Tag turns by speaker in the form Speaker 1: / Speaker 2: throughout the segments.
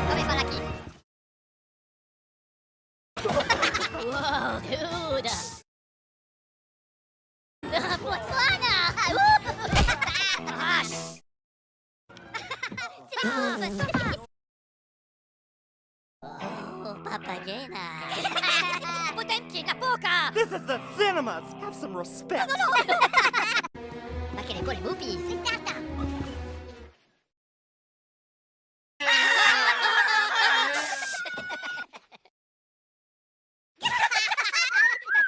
Speaker 1: Come fa la chi? Wow, dude! Botswana! Hush! Oh, papagena! Potenti na poca!
Speaker 2: This is the cinemas! Have some respect!
Speaker 1: Ma che le vuole lupi? Sei stata!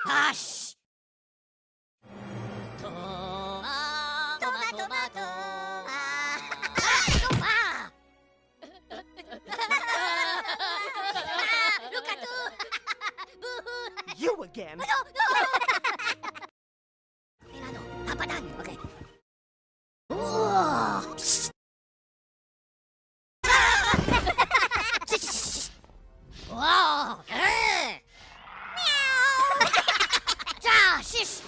Speaker 1: Hush! Tomato! Look at you!
Speaker 2: You again!
Speaker 1: No! Milano, papadan, okay. Wow! Meow! Shish!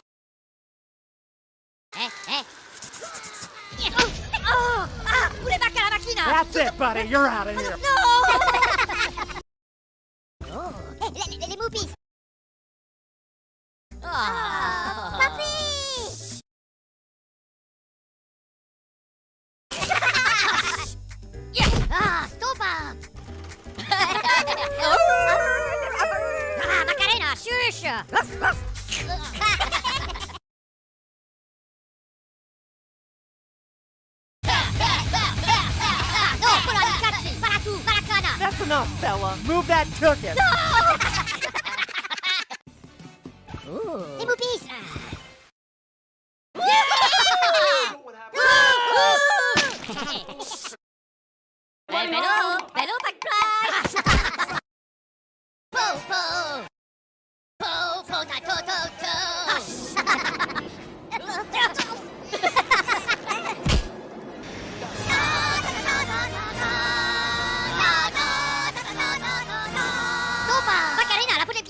Speaker 1: Pure manca la macchina!
Speaker 2: That's it, buddy! You're out of here!
Speaker 1: No! Oh, les moopies! Papi! Stoppa! Macarena, shush!
Speaker 2: That's enough, fella! Move that ticket!
Speaker 1: Les moopies! Bello, backflash!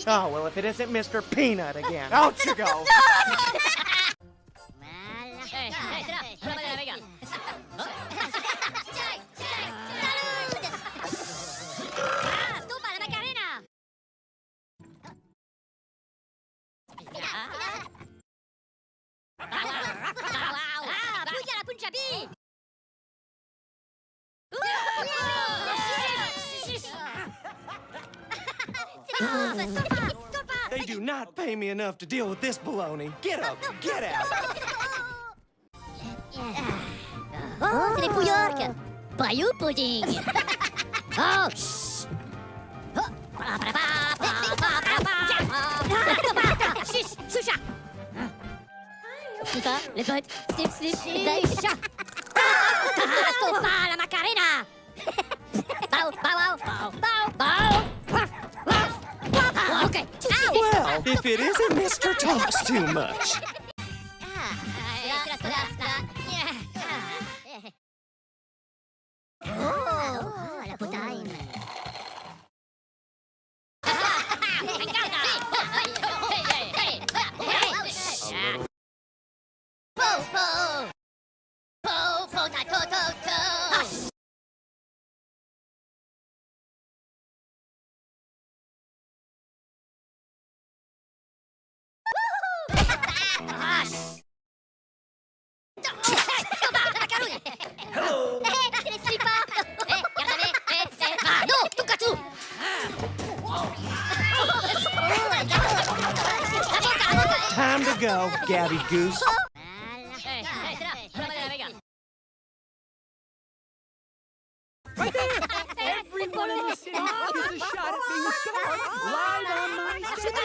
Speaker 2: Oh, well, if it isn't Mr. Peanut again. Out you go! They do not pay me enough to deal with this baloney. Get up! Get out!
Speaker 1: Oh, c'est les Pouillarques! Bayou pudding! Oh, shh! Shush! Shusha! Sniffa, les potes! Sniff, sniff, chat! Stoppa la Macarena! Bow, bow, bow, bow, bow! Okay.
Speaker 2: Well, if it isn't Mr. Talks Too Much.
Speaker 1: Oh, la potaine.
Speaker 2: Hello!
Speaker 1: No, tocca tu!
Speaker 2: Time to go, Gabby Goose.
Speaker 3: Everyone in the city gets a shot at being scarred live on my stage.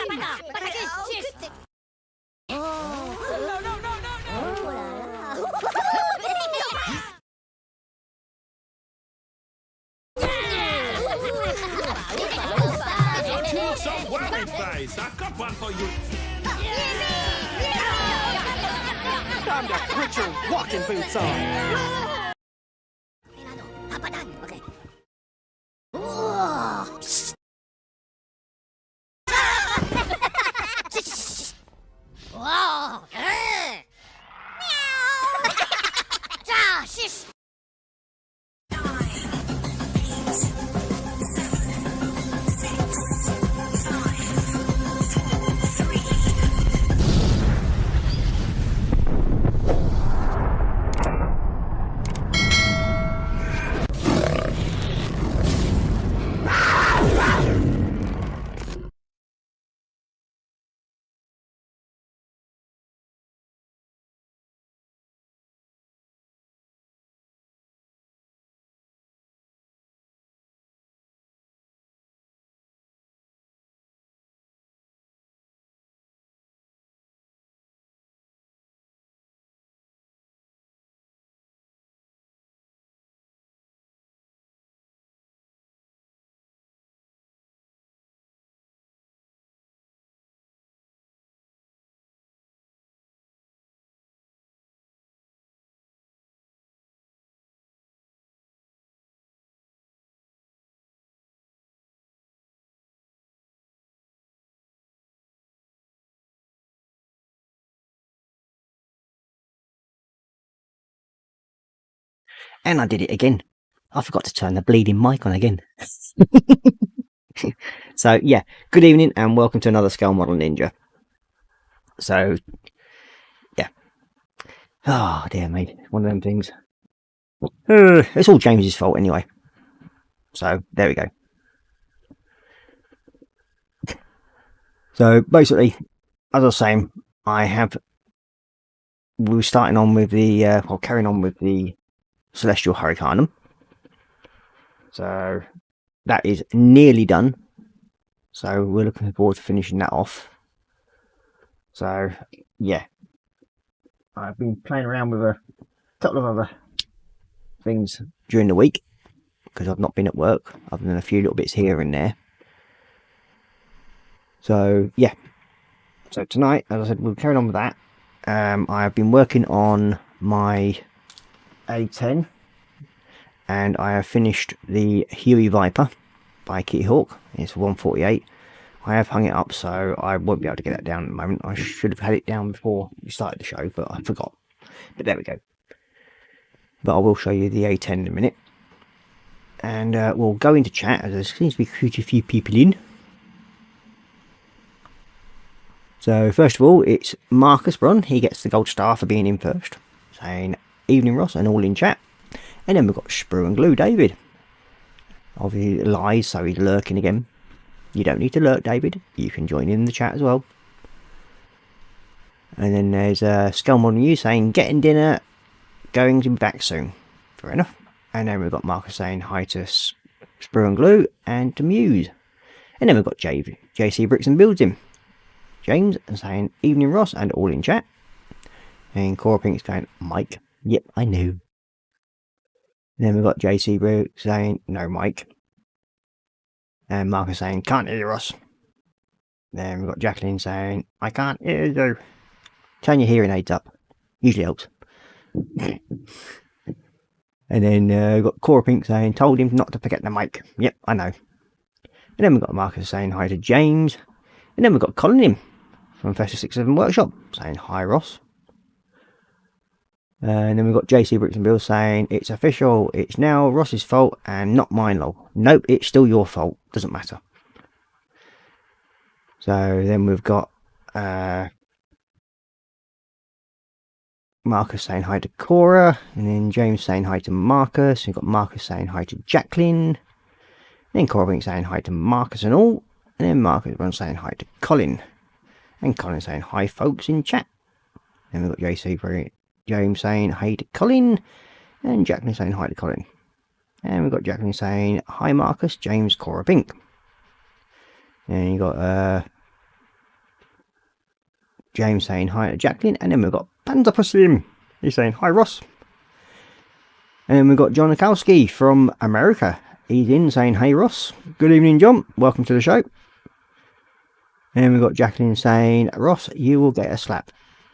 Speaker 4: Some wedding face. I've got one for you.
Speaker 2: Time to put your walking boots on.
Speaker 1: Papadan, okay. Wow! Meow!
Speaker 5: And I did it again. I forgot to turn the bleeding mic on again. So yeah, good evening and welcome to another Scale Model Ninja. So yeah. Oh dear me, one of them things. It's all James's fault anyway. So there we go. So basically, as I was saying, we're starting on with the, carrying on with the Celestial Hurricanum. So that is nearly done. So we're looking forward to finishing that off. So yeah, I've been playing around with a couple of other things during the week because I've not been at work, other than a few little bits here and there. So yeah, so tonight, as I said, we'll carry on with that. I've been working on my A10 and I have finished the Huey Viper by Kitty Hawk. It's 148. I have hung it up, so I won't be able to get that down at the moment. I should have had it down before we started the show, but I forgot. But there we go. But I will show you the A10 in a minute. And we'll go into chat, as there seems to be quite a few people in. So first of all, it's Marcus Brun. He gets the gold star for being in first, saying evening Ross and all in chat. And then we've got Sprue and Glue David. Obviously lies, so he's lurking again. You don't need to lurk, David. You can join in the chat as well. And then there's Scale Model You saying getting dinner, going to be back soon. Fair enough. And then we've got Marcus saying hi to Sprue and Glue and to Muse. And then we've got JC Bricks and Builds him. James saying evening Ross and all in chat. And Korra Pink's going Mike. Yep, I know. And then we've got JC Bricks saying no Mike. And Marcus saying can't hear you Ross. Then we've got Jacqueline saying I can't hear you. Turn your hearing aids up. Usually helps. And then we've got Korra Pink saying told him not to forget the mic. Yep, I know. And then we've got Marcus saying hi to James. And then we've got Colin in from Festive 67 Workshop saying hi Ross. And then we've got JC Bricks and Bill saying it's official, it's now Ross's fault and not mine lol. Nope, it's still your fault, doesn't matter. So then we've got Marcus saying hi to Korra, and then James saying hi to Marcus. We've got Marcus saying hi to Jacqueline, and then Korra saying hi to Marcus and all. And then Marcus runs saying hi to Colin. And Colin saying hi folks in chat. Then we've got JC James saying hi to Colin. And Jacqueline saying hi to Colin. And we've got Jacqueline saying hi Marcus, James, Korra Pink. And you got James saying hi to Jacqueline. And then we've got Panda Slim. He's saying hi Ross. And then we've got John Akowski from America. He's in saying hey Ross. Good evening John. Welcome to the show. And we've got Jacqueline saying, Ross, you will get a slap.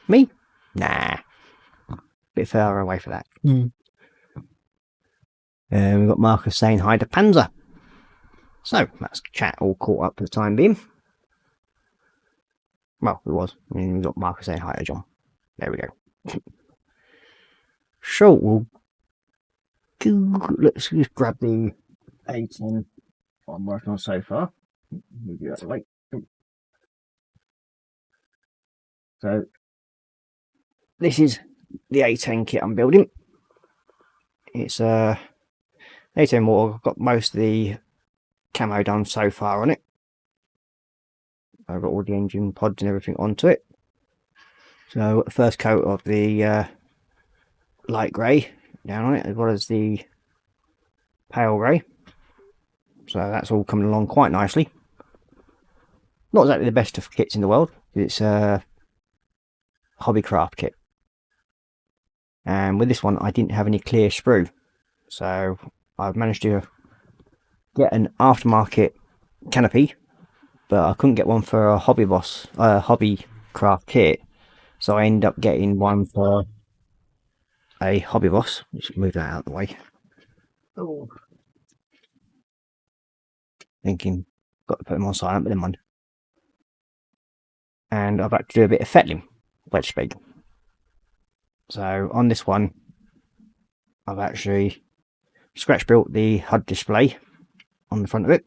Speaker 5: Me? Nah. Bit far away for that. And we've got Marcus saying hi to Panzer. So, that's chat all caught up for the time being. Well, it was. And we've got Marcus saying hi to John. There we go. So, let's just grab the A10 I'm working on so far. Move you out of the way. So this is the A10 kit I'm building. It's A10 water. I've got most of the camo done so far on it. I've got all the engine pods and everything onto it. So the first coat of the light grey down on it, as well as the pale grey. So that's all coming along quite nicely. Not exactly the best of kits in the world. It's hobbycraft kit, and with this one I didn't have any clear sprue, so I've managed to get an aftermarket canopy, but I couldn't get one for a hobbycraft kit, so I ended up getting one for a Hobby Boss. Just move that out of the way. Oh. Thinking got to put them on silent, but never mind. And I've had to do a bit of fettling, let's speak. So on this one, I've actually scratch built the HUD display on the front of it.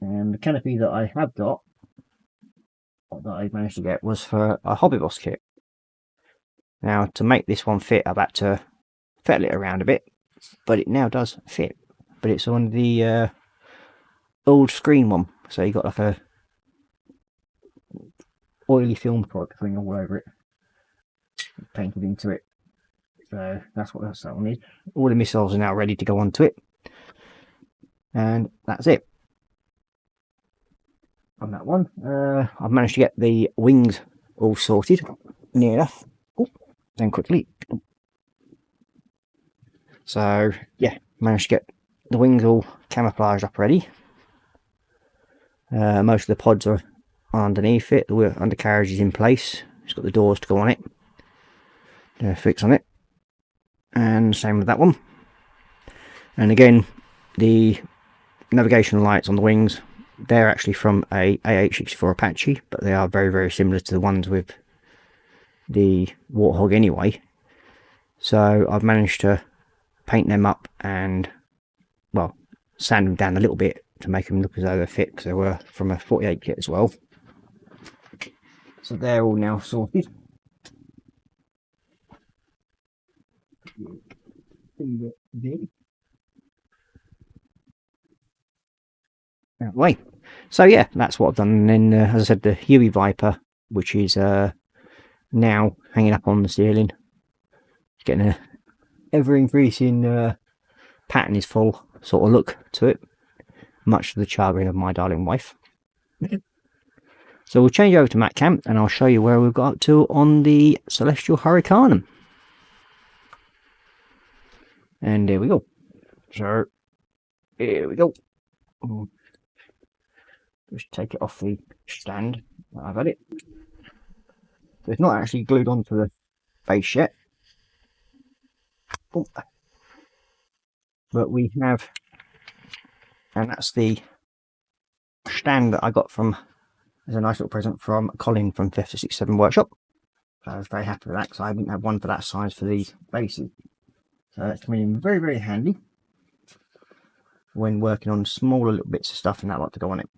Speaker 5: And the canopy that I have got, that I managed to get, was for a Hobby Boss kit. Now, to make this one fit, I've had to fettle it around a bit, but it now does fit. But it's on the old screen one, so you got like a oily film product thing all over it, painted into it. So that's what that one is. All the missiles are now ready to go onto it, and that's it on that one. I've managed to get the wings all sorted, near enough. Oh, then quickly. So yeah, managed to get the wings all camouflaged up ready. Most of the pods are underneath it. The undercarriage is in place. It's got the doors to go on it. Fix on it. And same with that one. And again, the navigation lights on the wings, they're actually from a AH-64 Apache, but they are very, very similar to the ones with the Warthog anyway. So I've managed to paint them up and, well, sand them down a little bit to make them look as though they fit, because they were from a 48 kit as well. So they're all now sorted. Way. So yeah, that's what I've done. And then, as I said, the Huey Viper, which is now hanging up on the ceiling, it's getting a ever increasing pattern is full sort of look to it, much to the chagrin of my darling wife. So we'll change over to Matt Camp and I'll show you where we've got up to on the Celestial Hurricanum. And there we go. So here we go. Just take it off the stand that I've had it. So it's not actually glued onto the face yet. Oh. But we have, and that's the stand that I got from, as a nice little present from Colin from 567 Workshop. So I was very happy with that, because I didn't have one for that size for these bases. So that's coming in very, very handy when working on smaller little bits of stuff and that like to go on it.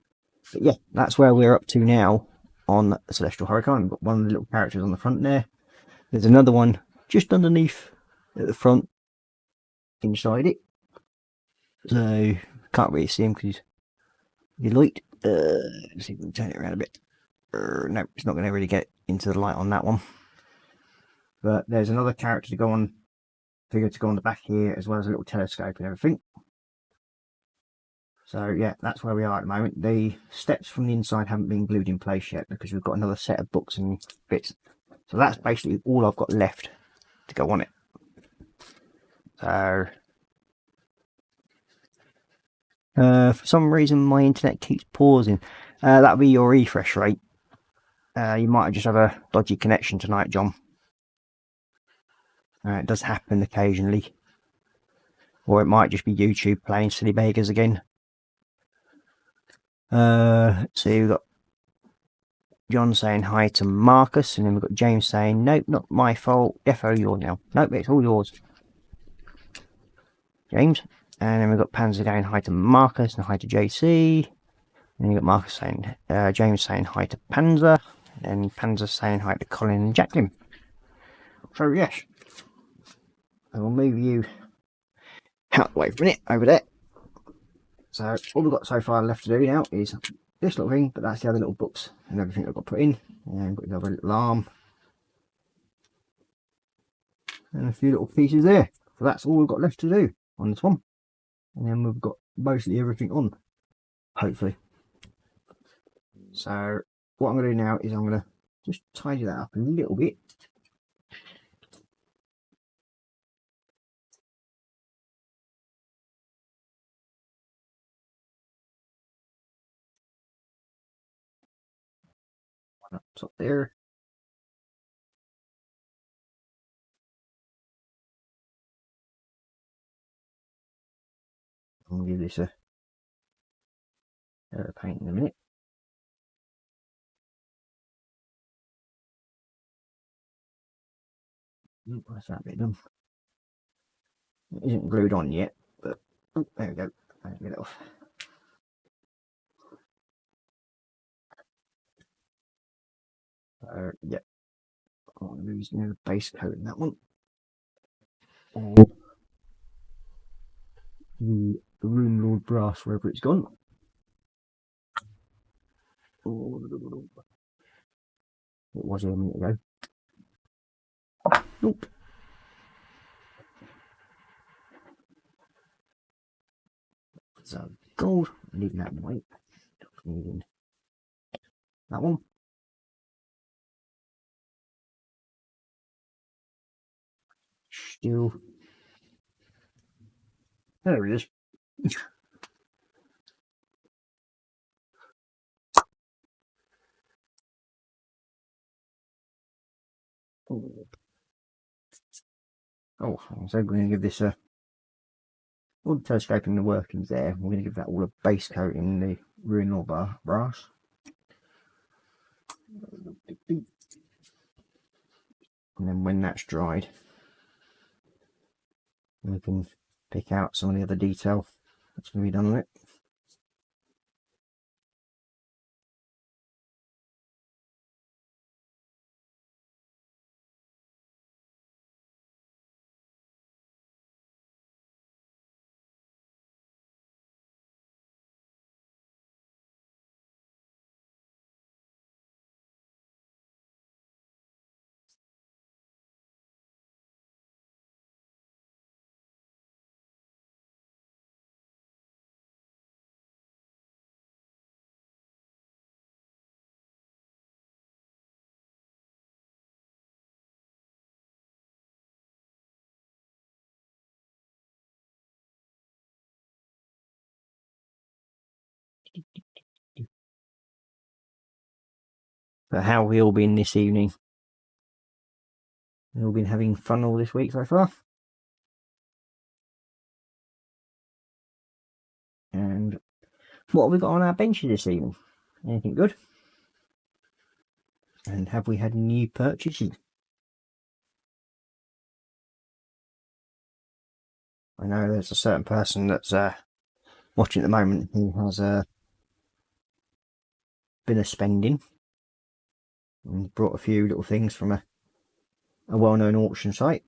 Speaker 5: But yeah, that's where we're up to now on the Celestial Hurricane. We've got one of the little characters on the front there. There's another one just underneath at the front, inside it. So can't really see him because he's light. Let's see if we can turn it around a bit. No, it's not going to really get into the light on that one. But there's another character to go on, figure to go on the back here, as well as a little telescope and everything. So yeah, that's where we are at the moment. The steps from the inside haven't been glued in place yet because we've got another set of books and bits. So that's basically all I've got left to go on it. So for some reason my internet keeps pausing. That'll be your refresh rate. You might just have a dodgy connection tonight, John. It does happen occasionally. Or it might just be YouTube playing silly beggars again. Let's see, we've got John saying hi to Marcus, and then we've got James saying, nope, not my fault, defo yours now. Nope, it's all yours, James. And then we've got Panzer going hi to Marcus and hi to JC. And you've got Marcus saying, James saying hi to Panzer, and Panzer saying hi to Colin and Jacqueline. So yes, I will move you out the way for a minute over there. So all we've got so far left to do now is this little thing, but that's the other little books and everything I've got put in. And we've got the other little arm. And a few little pieces there. So that's all we've got left to do on this one. And then we've got mostly everything on, hopefully. So what I'm going to do now is I'm going to just tidy that up a little bit. Up top there. I'm going to give this a paint in a minute. What's that bit done? It isn't glued on yet, but oh, there we go. Let's get it off. Yeah, I'm using the base coat in that one. And the Rune Lord brass, wherever it's gone. Oh, it was here a minute ago. Nope. So gold, leaving that in white. Needing that one. Still. There it is. Oh, so we're going to give this a. All the telescoping the workings there. We're going to give that all a base coat in the Ruin Lord brass. And then when that's dried, we can pick out some of the other detail that's going to be done on it. But how have we all been this evening? We've all been having fun all this week so far. And what have we got on our benches this evening? Anything good? And have we had new purchases? I know there's a certain person that's watching at the moment who has been a spending and brought a few little things from a well-known auction site.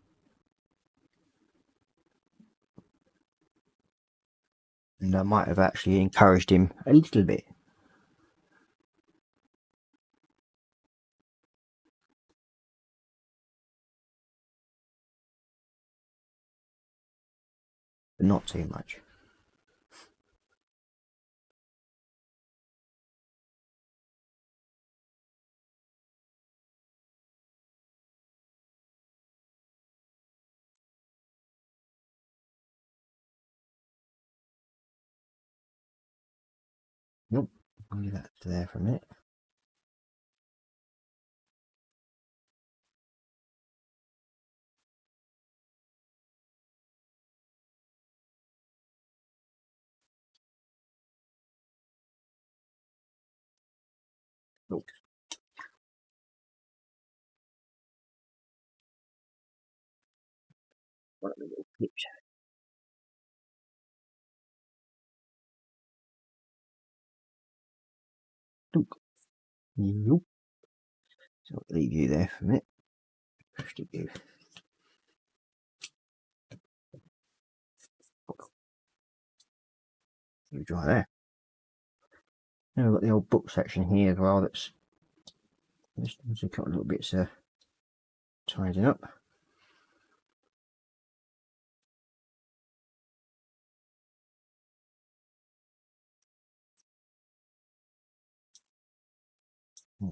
Speaker 5: And I might have actually encouraged him a little bit. But not too much. Nope. I'll leave that there for a minute. Nope. One of the little clips. Nope. Nope. So I'll leave you there for a minute. Stick you. You dry there. Now we've got the old book section here as well. That's just a couple of little bits tidying up.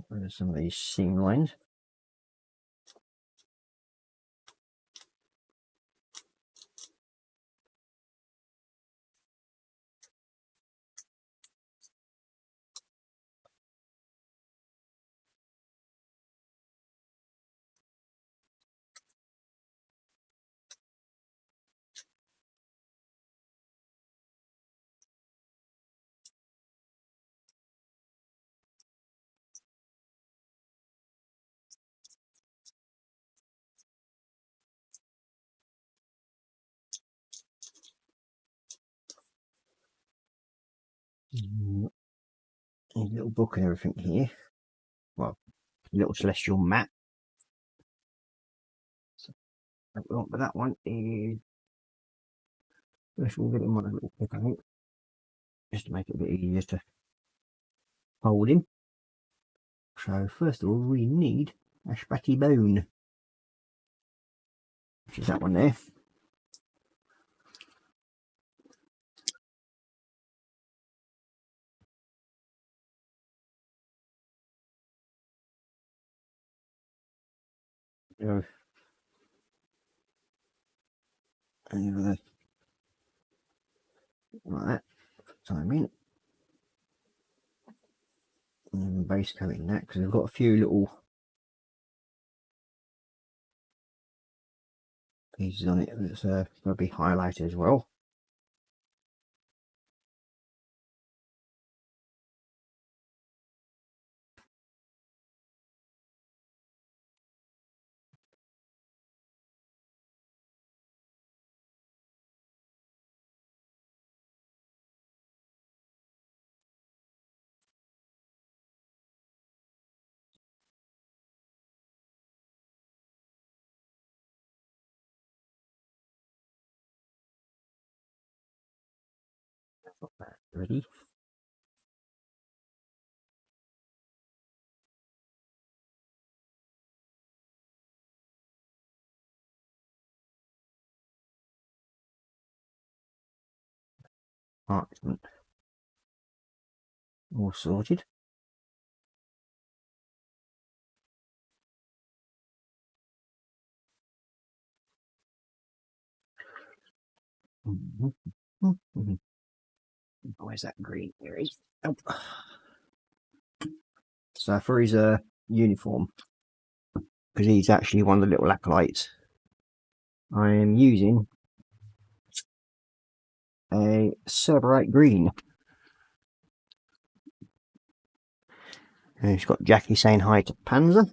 Speaker 5: There's some of these seam lines. A little book and everything here. Well, a little celestial map. So, what we want with that one is, first we'll get him on a little book, I think, just to make it a bit easier to hold him. So first of all, we need a spatty bone, which is that one there. Go over there, like that. Time in, and base coating that because we've got a few little pieces on it that's going to be highlighted as well. Got that ready. Parchment all sorted. Where's that green? Here he is. Oh. So for his uniform, because he's actually one of the little acolytes, I am using a Cerberite green. And he's got Jackie saying hi to Panzer.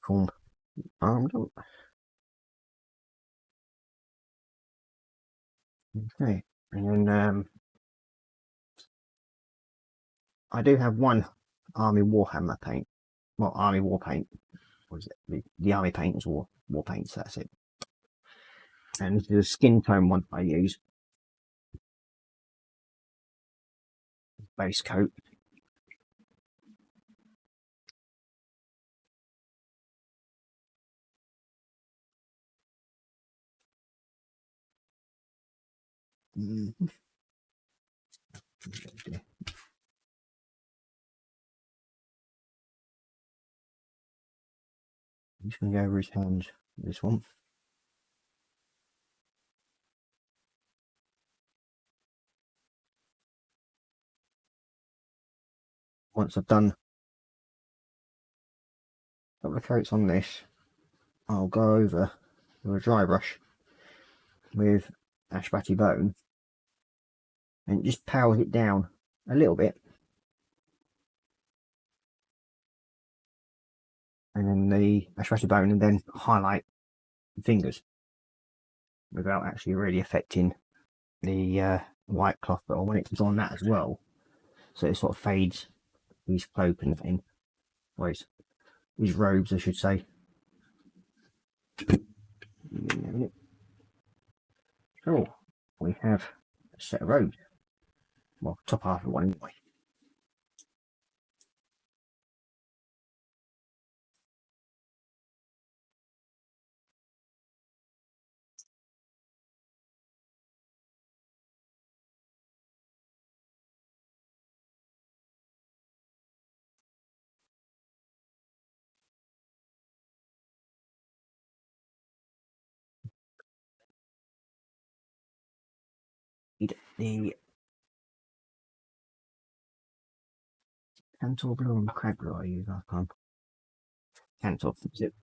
Speaker 5: Full armed up. Okay, and then I do have one Army Warhammer paint. Well, Army War paint. What is it? The Army paint is war paints. That's it. And this is a skin tone one I use. Base coat. I'm just going to go over his hands. This one. Once I've done a couple of coats on this, I'll go over with a dry brush with Ashbati bone and it just powers it down a little bit, and then the Ashbati bone, and then highlight the fingers without actually really affecting the white cloth, but I want it to go on that as well, so it sort of fades his cloak and thing, or his robes I should say. Oh, we have a set of robes. Well, top half of one anyway. The Cantor Blue and Crab Blue I use last time. Cantor, is it?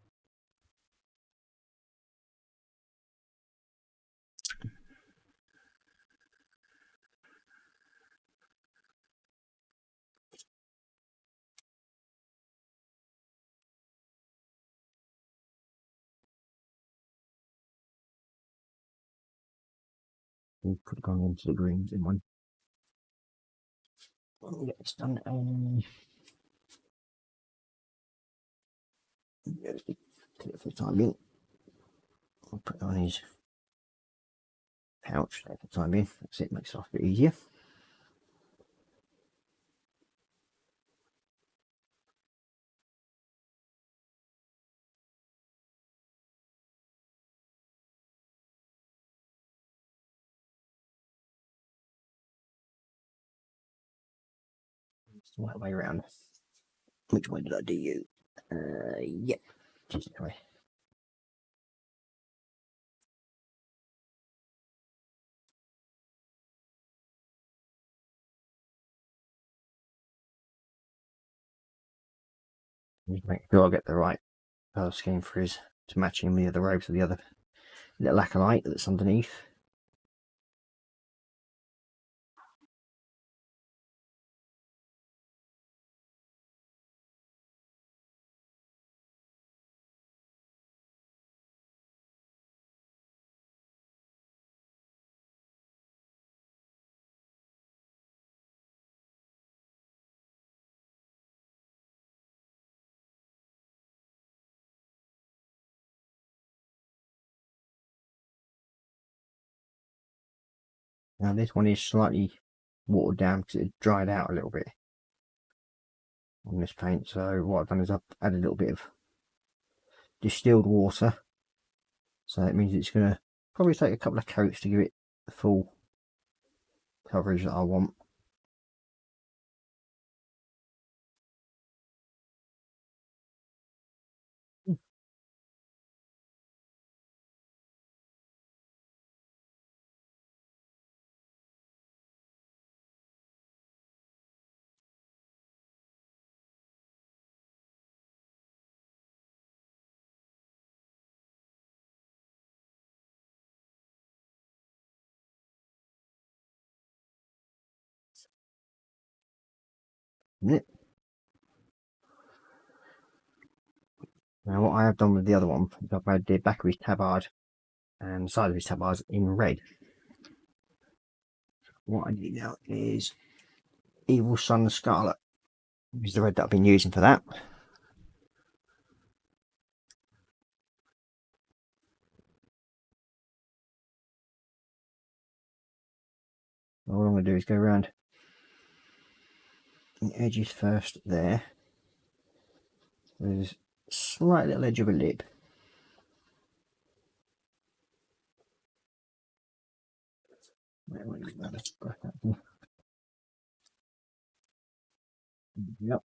Speaker 5: We could have gone into the greens in one. We'll get this done. For the time being, I'll put it on his pouch there for the time being. That's it, makes life a bit easier. It's the right way around. Which way did I do you? Yeah. Just this way. Just make sure I get the right colour scheme for his to match him with the other robes of the other little acolyte that's underneath. Now this one is slightly watered down because it dried out a little bit on this paint. So what I've done is I've added a little bit of distilled water. So that means it's going to probably take a couple of coats to give it the full coverage that I want. Now what I have done with the other one is I've made the back of his tabard and the side of his tabard in red. What I need now is Evil Sun Scarlet. Is the red that I've been using for that. All I'm going to do is go around the edges first there. There's a slight little edge of a lip. Yep.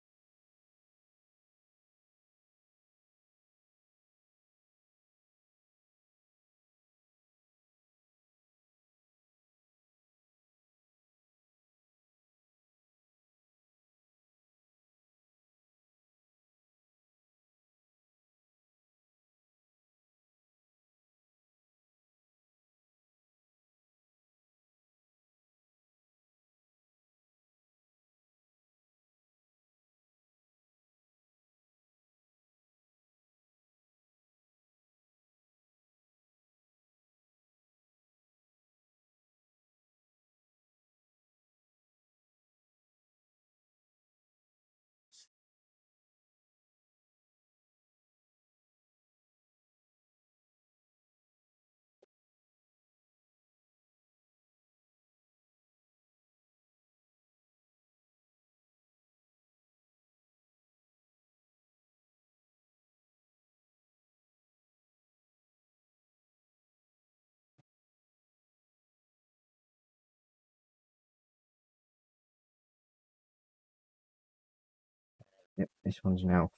Speaker 5: Yep, this one's now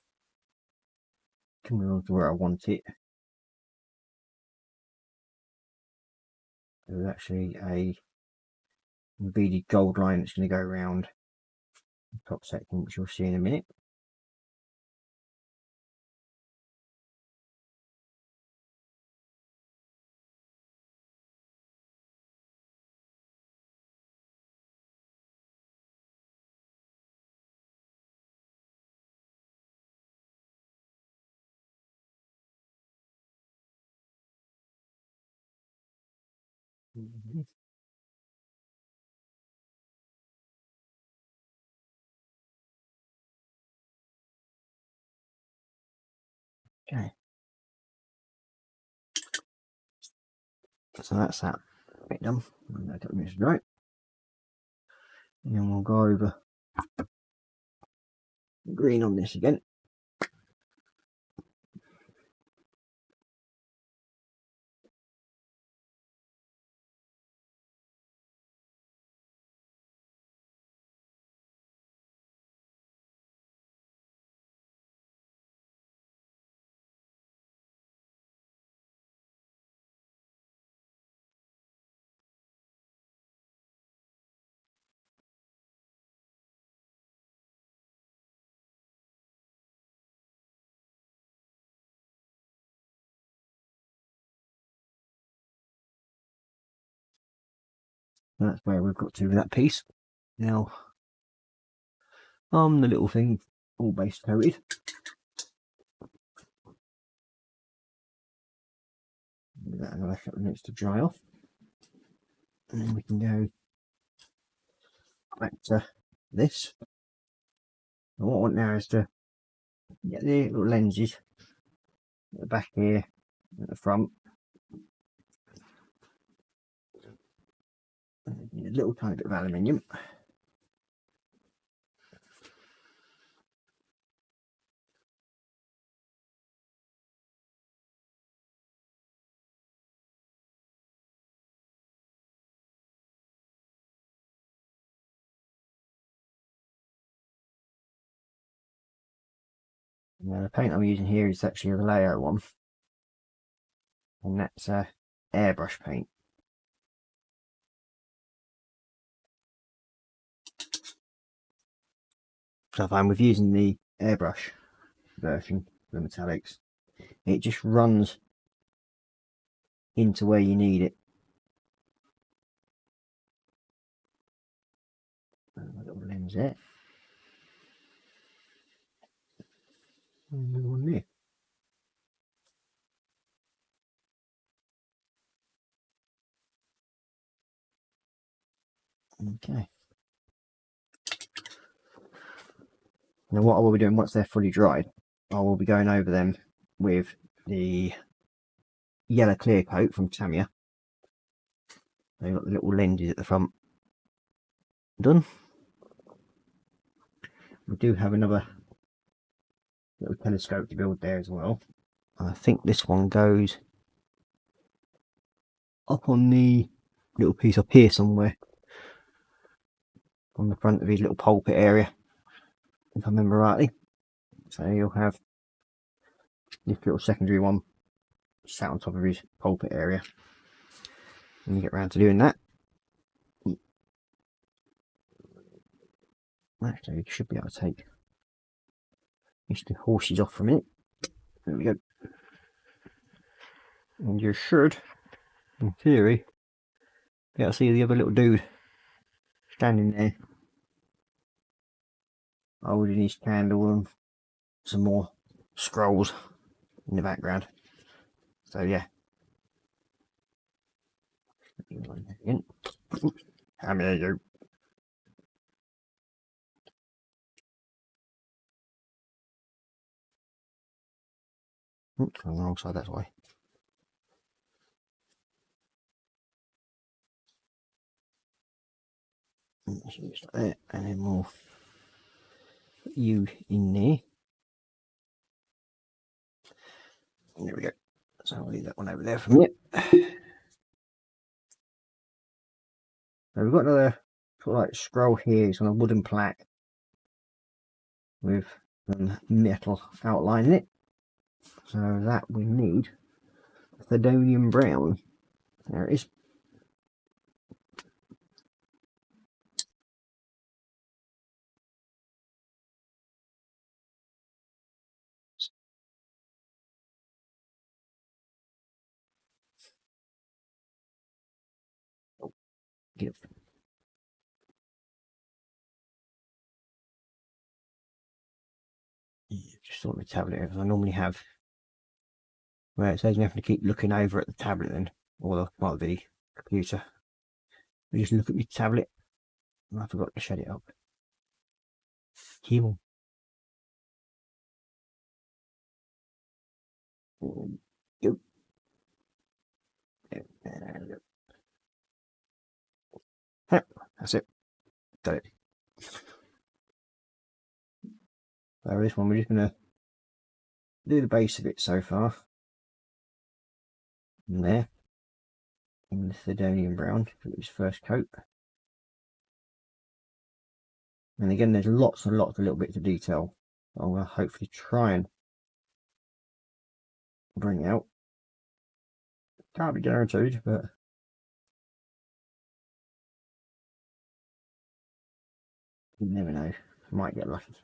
Speaker 5: coming on to where I want it. There's actually a beaded gold line that's going to go around the top section, which you'll see in a minute. Okay, so that's that bit done. I don't miss right. And then we'll go over green on this again. That's where we've got to with that piece. Now, the little thing all base coated. Give that another couple of minutes to dry off. And then we can go back to this. And what I want now is to get the little lenses at the back here, at the front. A little tiny bit of aluminium. Now the paint I'm using here is actually a Vallejo one, and that's airbrush paint. So I find with using the airbrush version, the metallics, it just runs into where you need it. A little lens there. And another one there. Okay. Now what I will be doing once they're fully dried, I will be going over them with the yellow clear coat from Tamiya. They've got the little lenses at the front done. We do have another little telescope to build there as well. I think this one goes up on the little piece up here somewhere on the front of his little pulpit area, if I remember rightly. So you'll have this little secondary one sat on top of his pulpit area when you get around to doing that. Actually, you should be able to take these two horses off for a minute. There we go. And you should, in theory, be able to see the other little dude standing there holding his candle and some more scrolls in the background. So yeah. Come here, you. Oops, on the wrong side, that's why. Just like that, and then we'll put you in there. And there we go. So I'll leave that one over there for a minute. Now we've got another sort of like scroll here. It's on a wooden plaque with metal outline in it. So that we need Thedonium brown. There it is. Get it. Just sort of tablet as I normally have, where it says you have to keep looking over at the tablet then, or the computer. I just look at my tablet. I forgot to shut it up. Come on. Go. That's it. Done it. So this one we're just going to do the base of it so far. And there. In the Thedonium brown, for its first coat. And again, there's lots and lots of little bits of detail I'm going to hopefully try and bring out. Can't be guaranteed, but you never know. Might get lucky.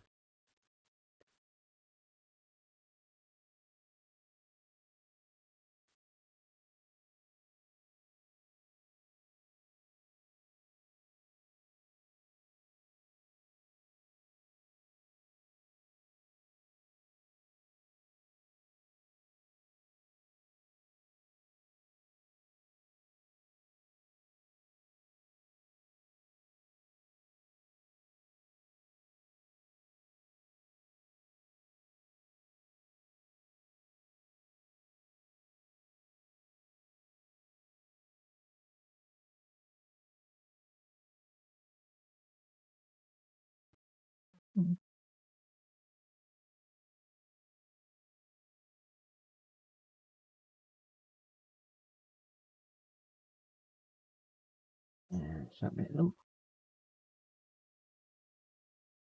Speaker 5: Yeah, submit them.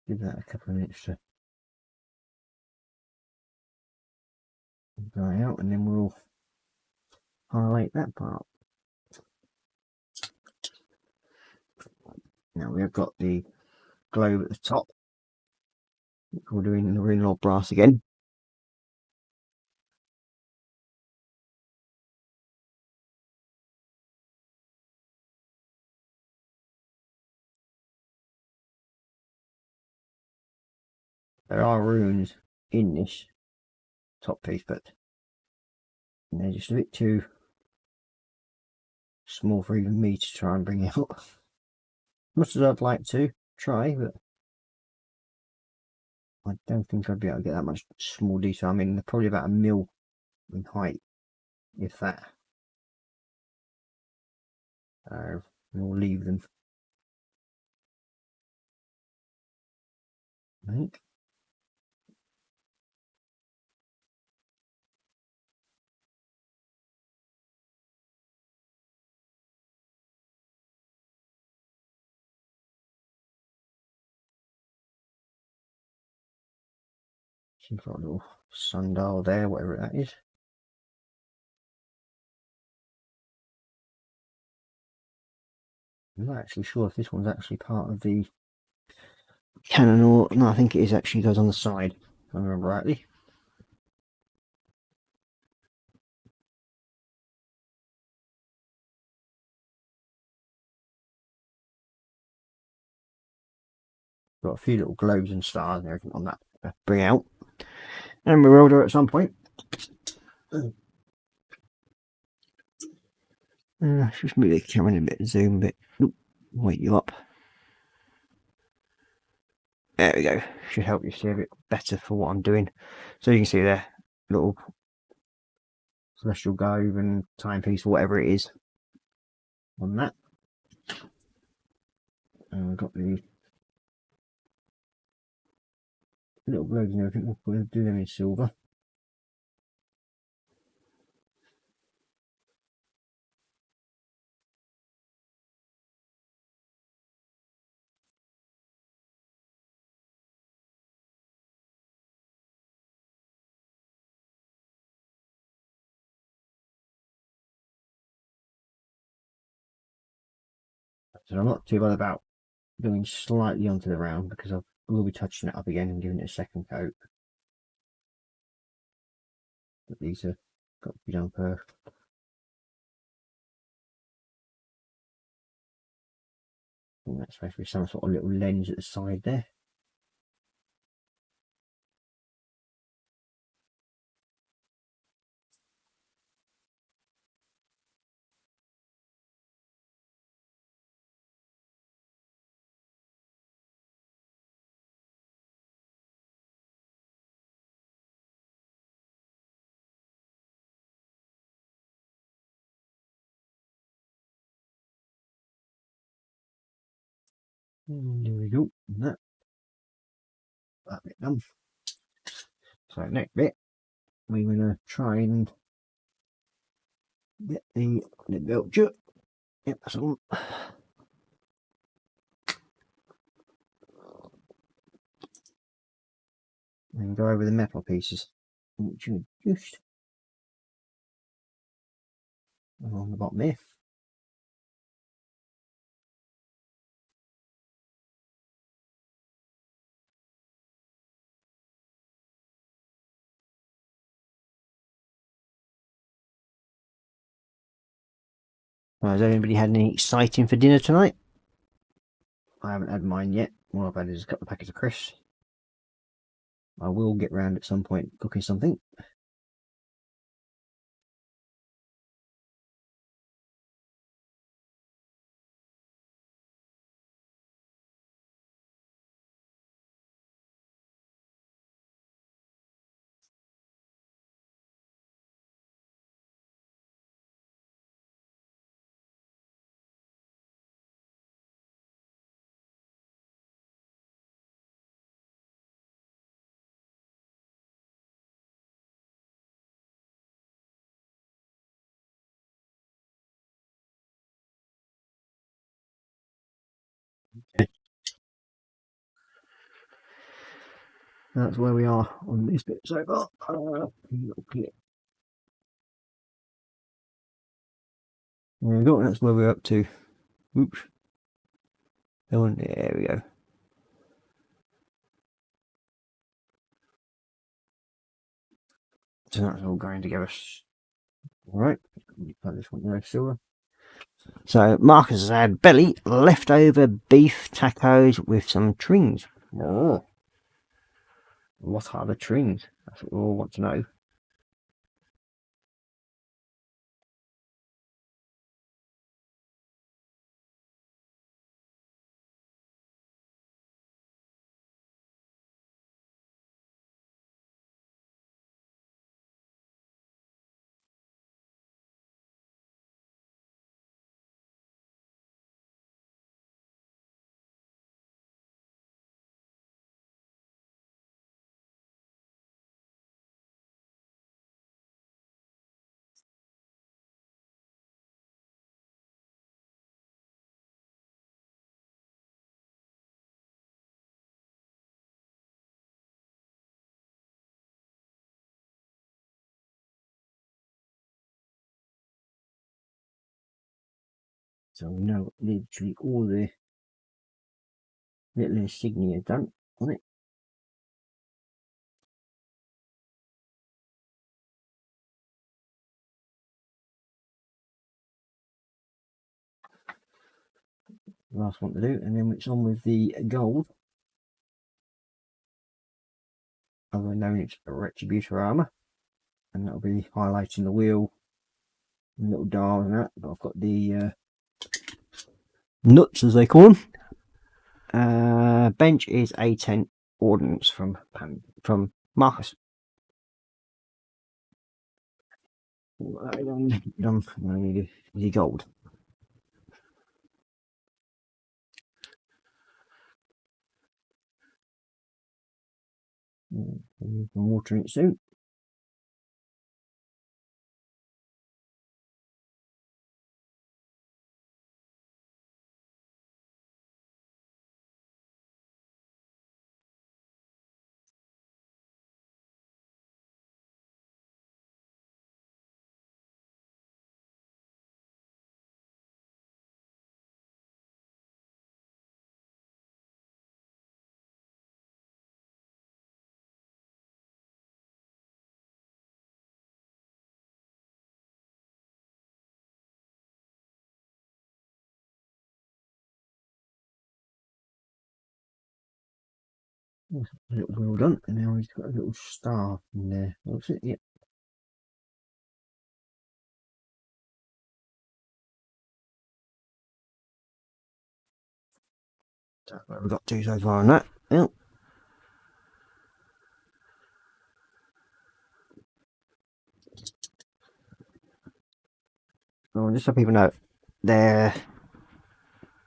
Speaker 5: Give that a couple of minutes to dry out, and then we'll highlight that part. Now we have got the globe at the top. We're doing the ring log brass again. There are runes in this top piece, but they're just a bit too small for even me to try and bring out. Much as I'd like to try, but I don't think I'd be able to get that much small detail. I mean, they're probably about 1 mil in height, if that. So we'll leave them. I think. She's got a little sundial there, whatever that is. I'm not actually sure if this one's actually part of the cannon or no. I think it is actually goes on the side, if I remember rightly. Got a few little globes and stars and everything on that to bring out, and we'll order at some point. Just move the camera in a bit, zoom a bit. Oop, wake you up. There we go. Should help you see a bit better for what I'm doing. So you can see there, little celestial globe and timepiece, whatever it is, on that. And we've got the little globes and everything. We'll do them in silver. So I'm not too bad about going slightly onto the round because I will be touching it up again and giving it a second coat. But these have got to be done first. I think that's supposed to be some sort of little lens at the side there. And there we go. And that bit done. So next bit, we're going to try and get the belt shut. Yep, that's on. And go over the metal pieces, which are just along the bottom here. Has anybody had any exciting for dinner tonight? I haven't had mine yet. All I've had is a couple of packets of crisps. I will get round at some point cooking something. That's where we are on this bit so far. Little clip. There we go, that's where we're up to. Oops. There we go. So that's all going together. Alright, put this one there, silver. So Marcus has had belly, leftover beef tacos with some trings. Oh. What are the trings? That's what we all want to know. So we know literally all the little insignia done on it. Last one to do, and then it's on with the gold. Otherwise known as Retributor armor, and that'll be highlighting the wheel, and little dials and that. But I've got the nuts, as they call them. Bench is A10 ordnance from Marcus. Done. I need the gold. I'm watering it soon. A little well done, and now he's got a little star in there. What's it? Yep. So what have we got to so far on that? Yep. Well, just so people know, there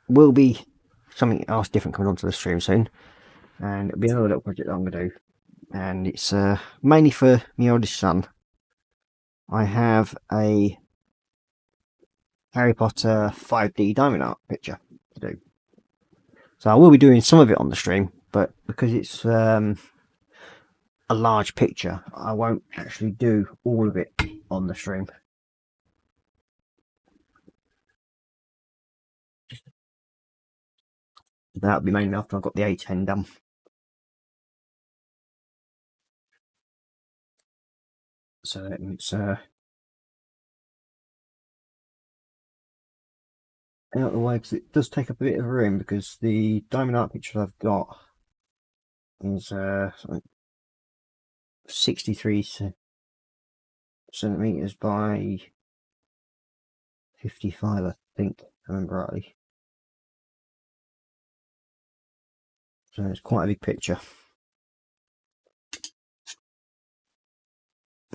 Speaker 5: will be something else different coming onto the stream soon, and it'll be another little project that I'm going to do, and it's mainly for my oldest son. I have a Harry Potter 5D diamond art picture to do, so I will be doing some of it on the stream, but because it's a large picture, I won't actually do all of it on the stream. That'll be mainly after I've got the A10 done. So it's out of the way, because it does take up a bit of room, because the diamond art picture I've got is 63 centimeters by 55, I think, if I remember rightly. So it's quite a big picture.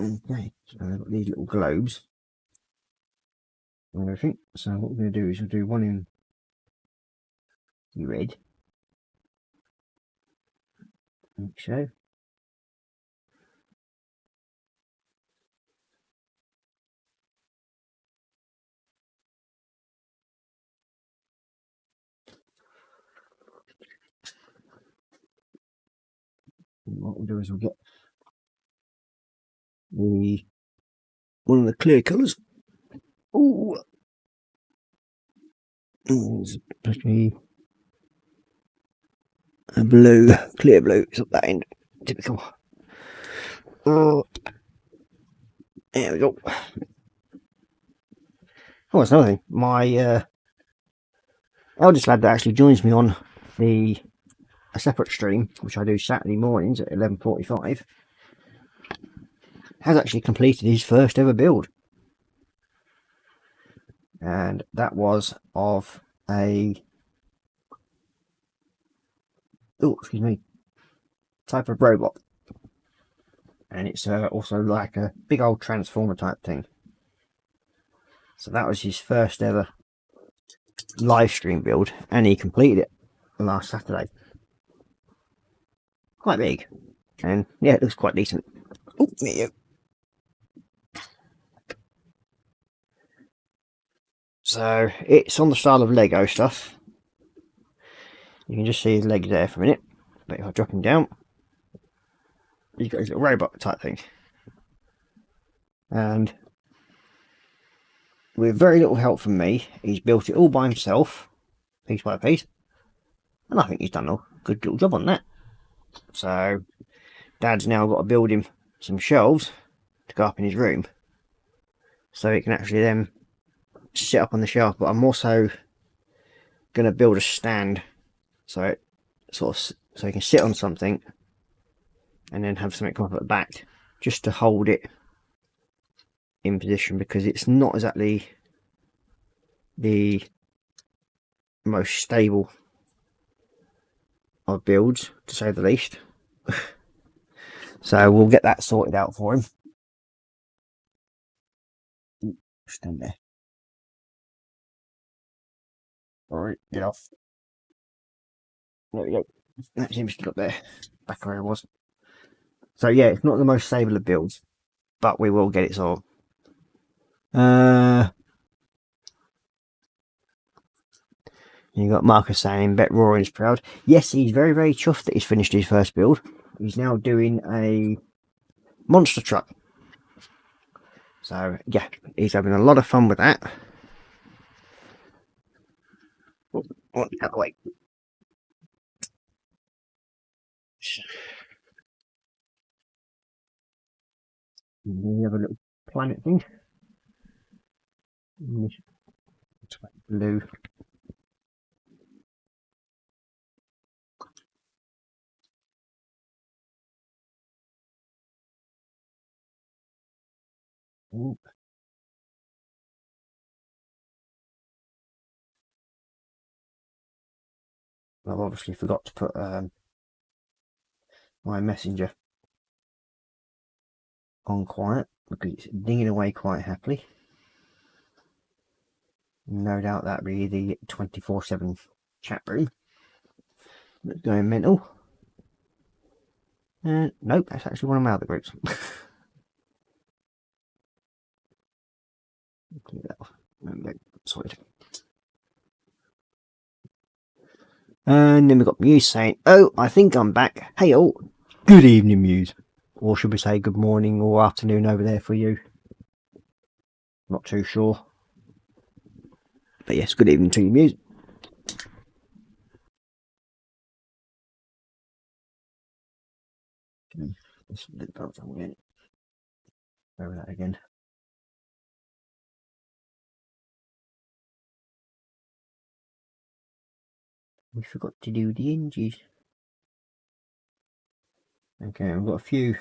Speaker 5: Okay, so I've got these little globes and everything. So what we're going to do is we'll do one in red, like so. And what we'll do is we'll get one of the clear colours. Ooh, it's supposed to be a blue, clear blue. It's up that end. Typical. Oh, there we go. Oh, that's another thing. My eldest lad that actually joins me on a separate stream, which I do Saturday mornings at 11:45, has actually completed his first ever build, and that was of a type of robot, and it's also like a big old transformer type thing. So that was his first ever live stream build, and he completed it last Saturday. Quite big, and yeah, it looks quite decent. Oh, there you go. So it's on the style of Lego stuff. You can just see his legs there for a minute, but if I drop him down, he's got his little robot type thing, and with very little help from me, he's built it all by himself, piece by piece, and I think he's done a good little job on that. So Dad's now got to build him some shelves to go up in his room, so he can actually then sit up on the shelf. But I'm also going to build a stand, so it so he can sit on something and then have something come up at the back just to hold it in position, because it's not exactly the most stable of builds, to say the least. So we'll get that sorted out for him. Stand there. Alright, get off. There we go. That seems to look there, back where it was. So yeah, it's not the most stable of builds, but we will get it sorted. You got Marcus saying, bet Roaring's proud. Yes, he's very, very chuffed that he's finished his first build. He's now doing a monster truck. So yeah, he's having a lot of fun with that. Oh, out of the way. We have a little planet thing. Blue. Ooh. I've obviously forgot to put my messenger on quiet because it's dinging away quite happily. No doubt that'd be the 24/7 chat room that's going mental. Nope, that's actually one of my other groups. Clear that off. Sorted. And then we've got Muse saying, "Oh, I think I'm back. Hey all, good evening, Muse." Or should we say good morning or afternoon over there for you? Not too sure. But yes, good evening to you, Muse. Over that again. We forgot to do the hinges. Okay, I've got a few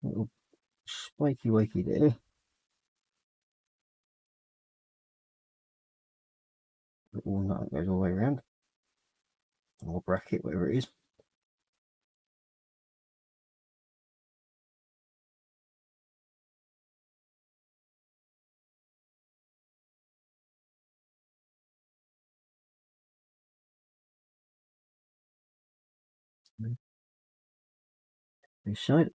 Speaker 5: little spiky wakey there. Little nut that goes all the way around. Or bracket, whatever it is. This side.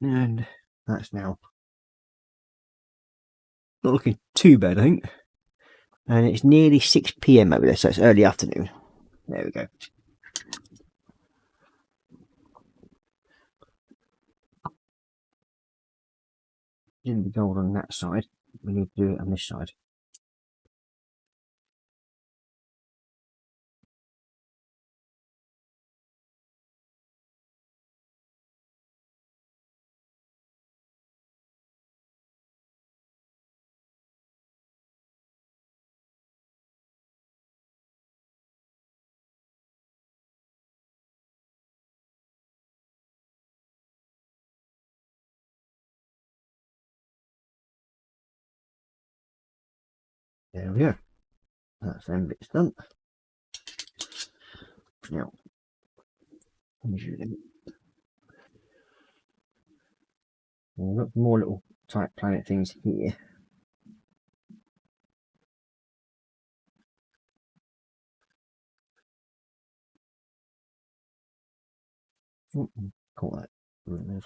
Speaker 5: And that's now not looking too bad, I think. And it's nearly 6 PM over there, so it's early afternoon. There we go. Didn't the gold on that side. We need to do it on this side. There we go. That's them bits done. Now, we've got more little type planet things here. Call that rumors.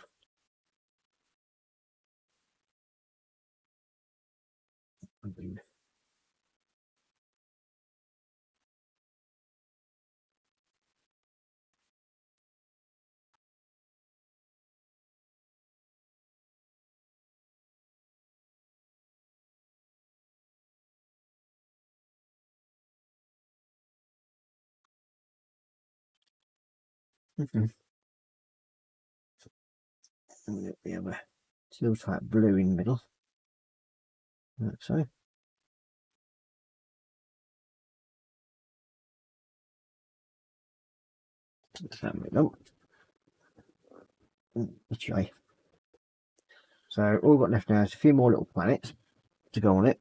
Speaker 5: And we have a still type blue in the middle. Like so. That's that bit done. Which way? So all we've got left now is a few more little planets to go on it.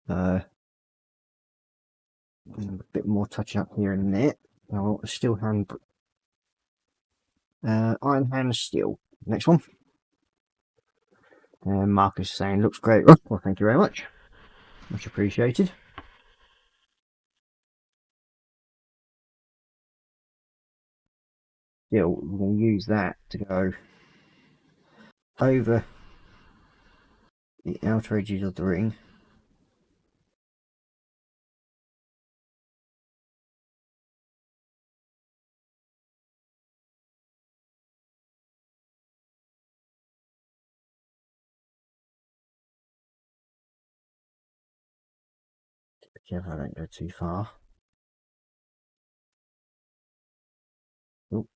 Speaker 5: A bit more touch up here and there. I'll still hand Iron Hand Steel. Next one. Marcus saying looks great. Well, thank you very much. Much appreciated. Still, we're going to use that to go over the outer edges of the ring. Be careful I don't go too far. Oh.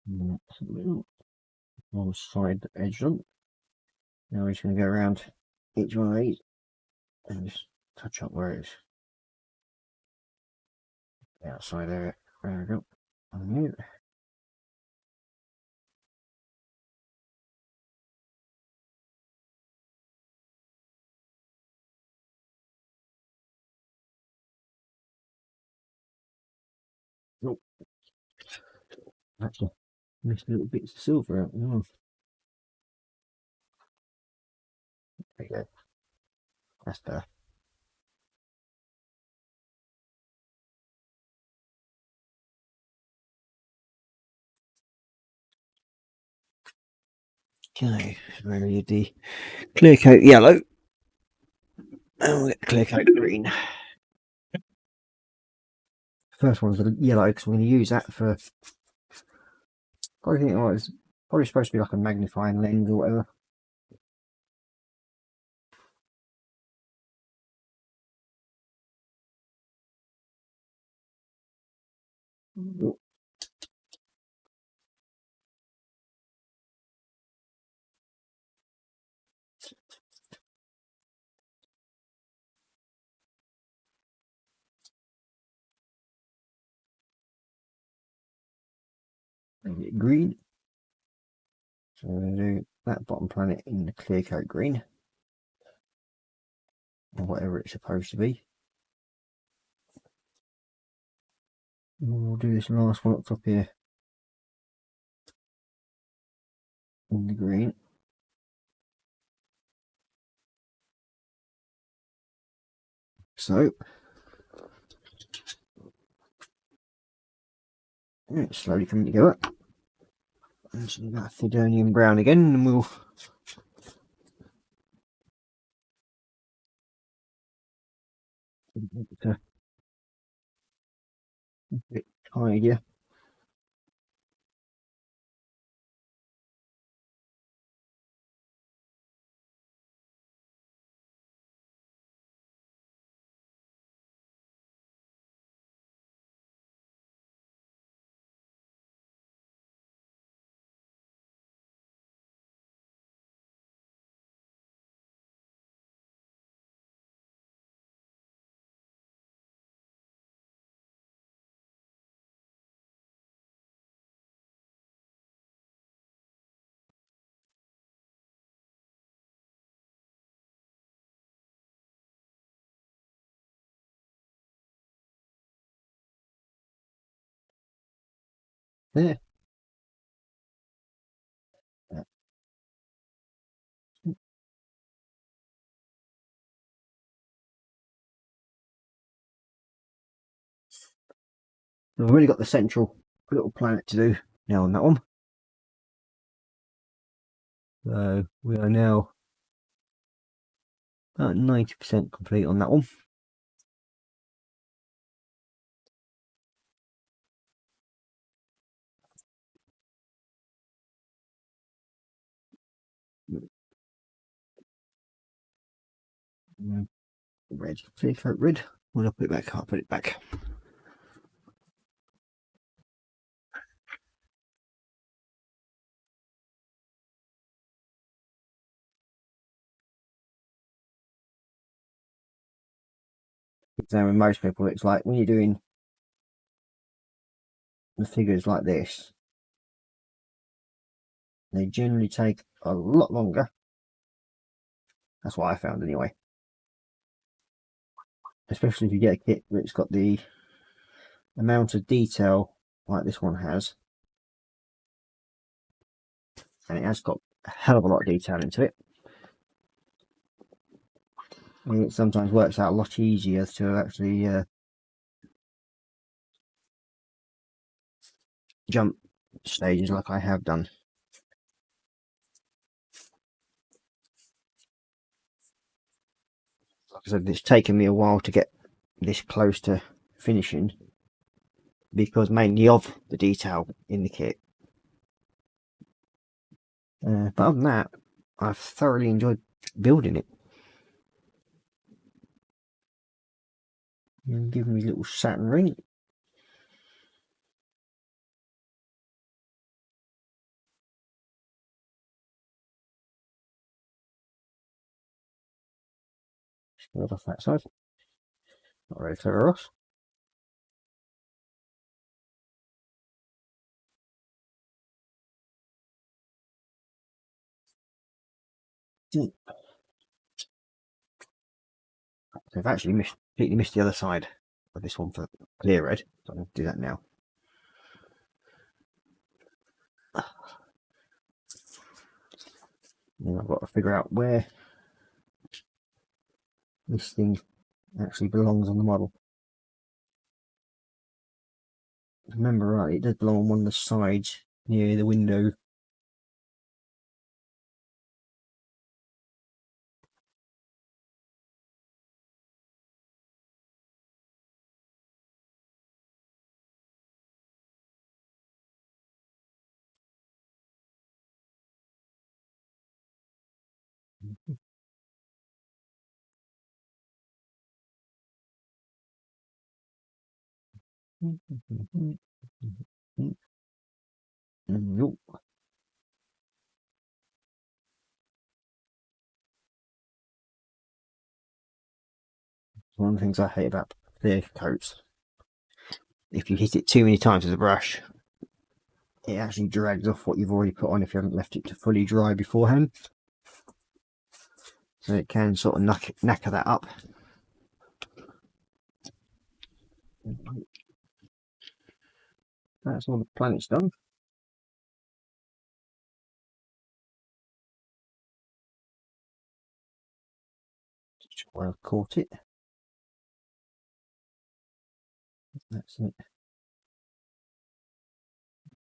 Speaker 5: That's a little on side edge on. Now we're just going to go around each one of these and just touch up where it's the outside area. There we go. Unmute. Oh, actually, missed little bits of silver out. Oh, there you go. That's better. Okay, where are you? The clear coat yellow. And we'll get clear coat green. First one's the yellow because we're going to use that for. I think it's probably supposed to be like a magnifying lens or whatever. Oh. And get green. So we're going to do that bottom planet in the clear coat green. Or whatever it's supposed to be. And we'll do this last one up top here in the green. So it's slowly coming together. And so that Thedonian brown again, and we'll a bit tidier. There. We've already got the central little planet to do now on that one. So we are now about 90% complete on that one. Red, clear coat red. When I put it back, I'll put it back. Now with most people, it's like when you're doing the figures like this, they generally take a lot longer. That's what I found anyway. Especially if you get a kit where it's got the amount of detail like this one has. And it has got a hell of a lot of detail into it. And it sometimes works out a lot easier to actually jump stages like I have done. Like I said, it's taken me a while to get this close to finishing because mainly of the detail in the kit. But other than that, I've thoroughly enjoyed building it. And giving me a little Saturn ring. Squared off that side. Not ready to tear off. I've actually completely missed the other side of this one for clear red, so I'm going to do that now. Then I've got to figure out where this thing actually belongs on the model. If I remember right, it does belong on one of the sides near the window. Nope. One of the things I hate about clear coats, if you hit it too many times with a brush, it actually drags off what you've already put on if you haven't left it to fully dry beforehand. So it can sort of knacker that up. That's all the planet's done. Just where I've caught it. That's it.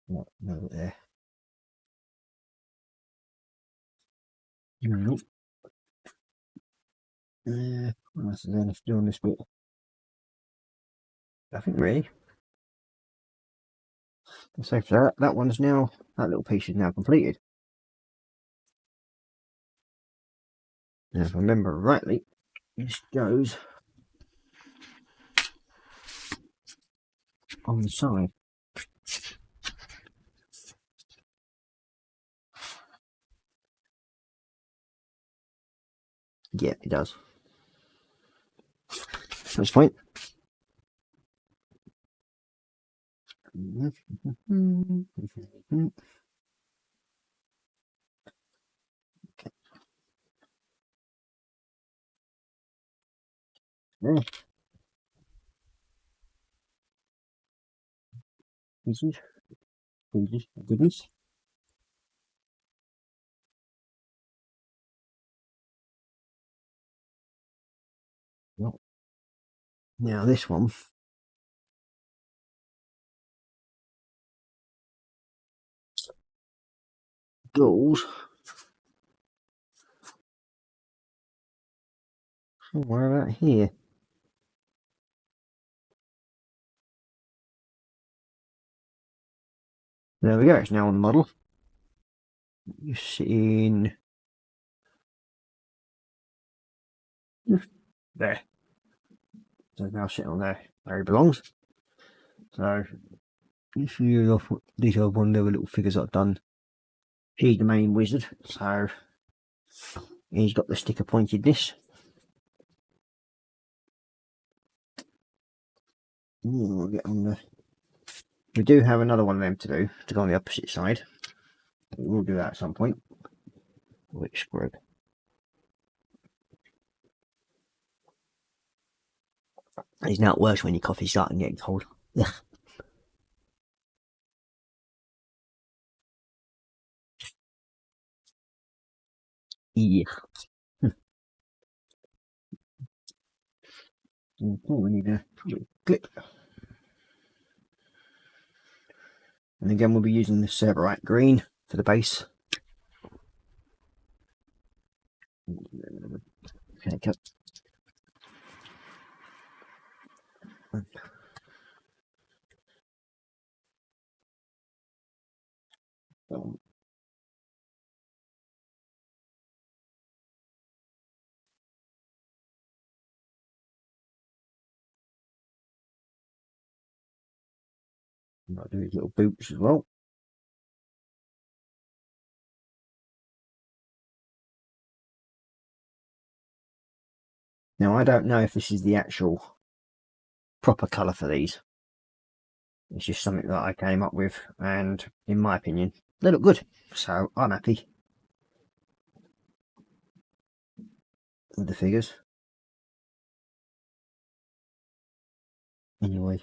Speaker 5: No, there. Nope. What else is there left to do on this bit? I think really. So for that one's now, that little piece is now completed. Now if I remember rightly, this goes on the side. Yeah, it does. That's fine. Okay. There. Pieces. Goodness. Well, now this one. Goes somewhere about here. There we go, it's now on the model. You've seen there. So now sitting on there where he belongs. So if you look at detail one of the little figures I've done, he's the main wizard, so he's got the sticker pointedness. We'll get on the. We do have another one of them to do to go on the opposite side. We'll do that at some point. Which squid? It's now worse when your coffee's starting getting cold. Ugh. Yeah. We need a clip. And again, we'll be using the Cerberite green for the base. Okay, cut. I'll do his little boots as well. Now, I don't know if this is the actual proper colour for these. It's just something that I came up with, and in my opinion, they look good. So I'm happy with the figures. Anyway.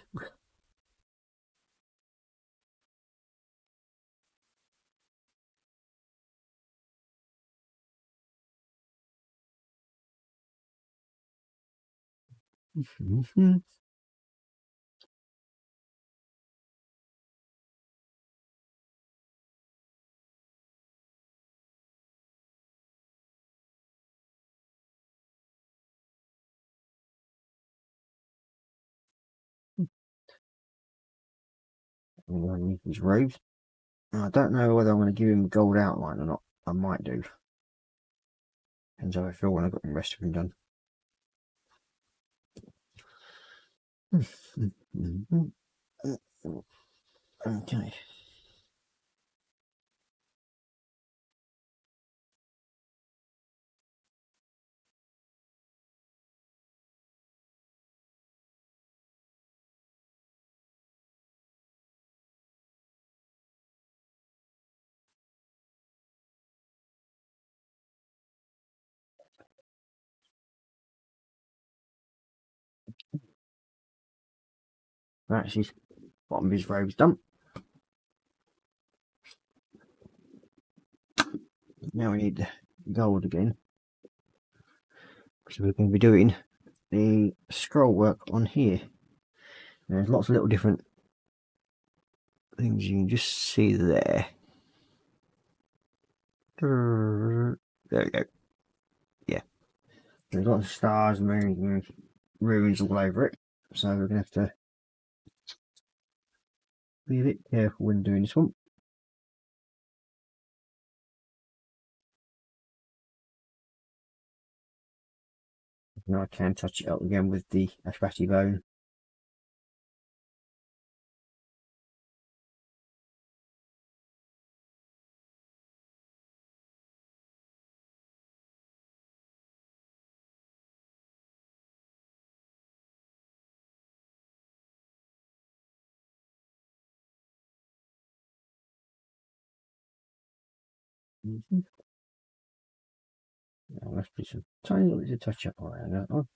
Speaker 5: Underneath his robes. I don't know whether I'm going to give him a gold outline or not. I might do. Depends how I feel when I've got the rest of him done. Okay. That's his bottom of his robes done. Now we need the gold again. So we're going to be doing the scroll work on here. There's lots of little different things you can just see there. There we go. Yeah. There's lots of stars, moons, and runes all over it. So we're going to have to be a bit careful when doing this one. Now I can touch it up again with the Ashbati bone. Now let's put some tiny little bit of touch up around that one.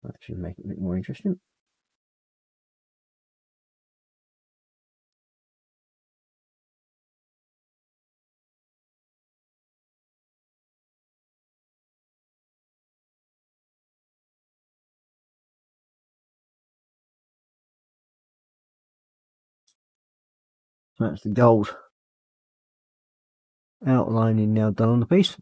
Speaker 5: That should make it a bit more interesting. That's the gold outlining now done on the piece.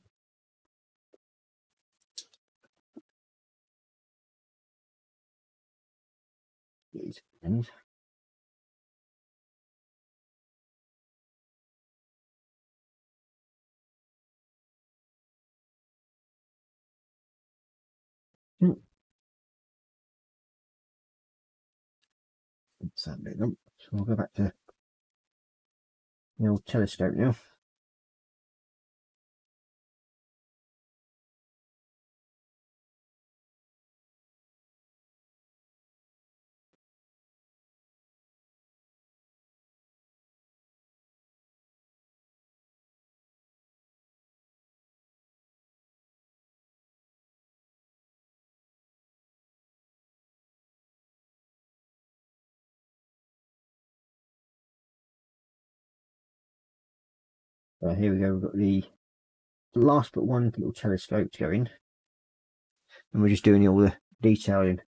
Speaker 5: These ends. That's that bit done. So we'll go back to the old telescope now. Here we go, we've got the last but one little telescope to go in. And we're just doing all the detailing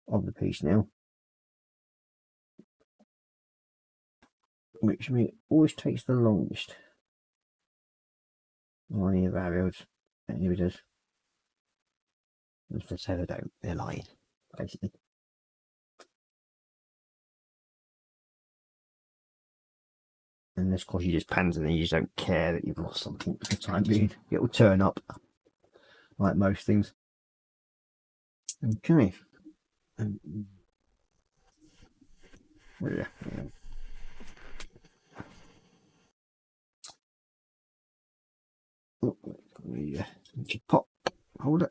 Speaker 5: of the piece now, which always takes the longest on any of our builds. And here it is. If they say they don't, they're lying, basically. And this course you just pans and then you just don't care that you've lost something for the time being. It will turn up, like most things. Okay. Yeah. Oh, yeah. Just pop. Hold it.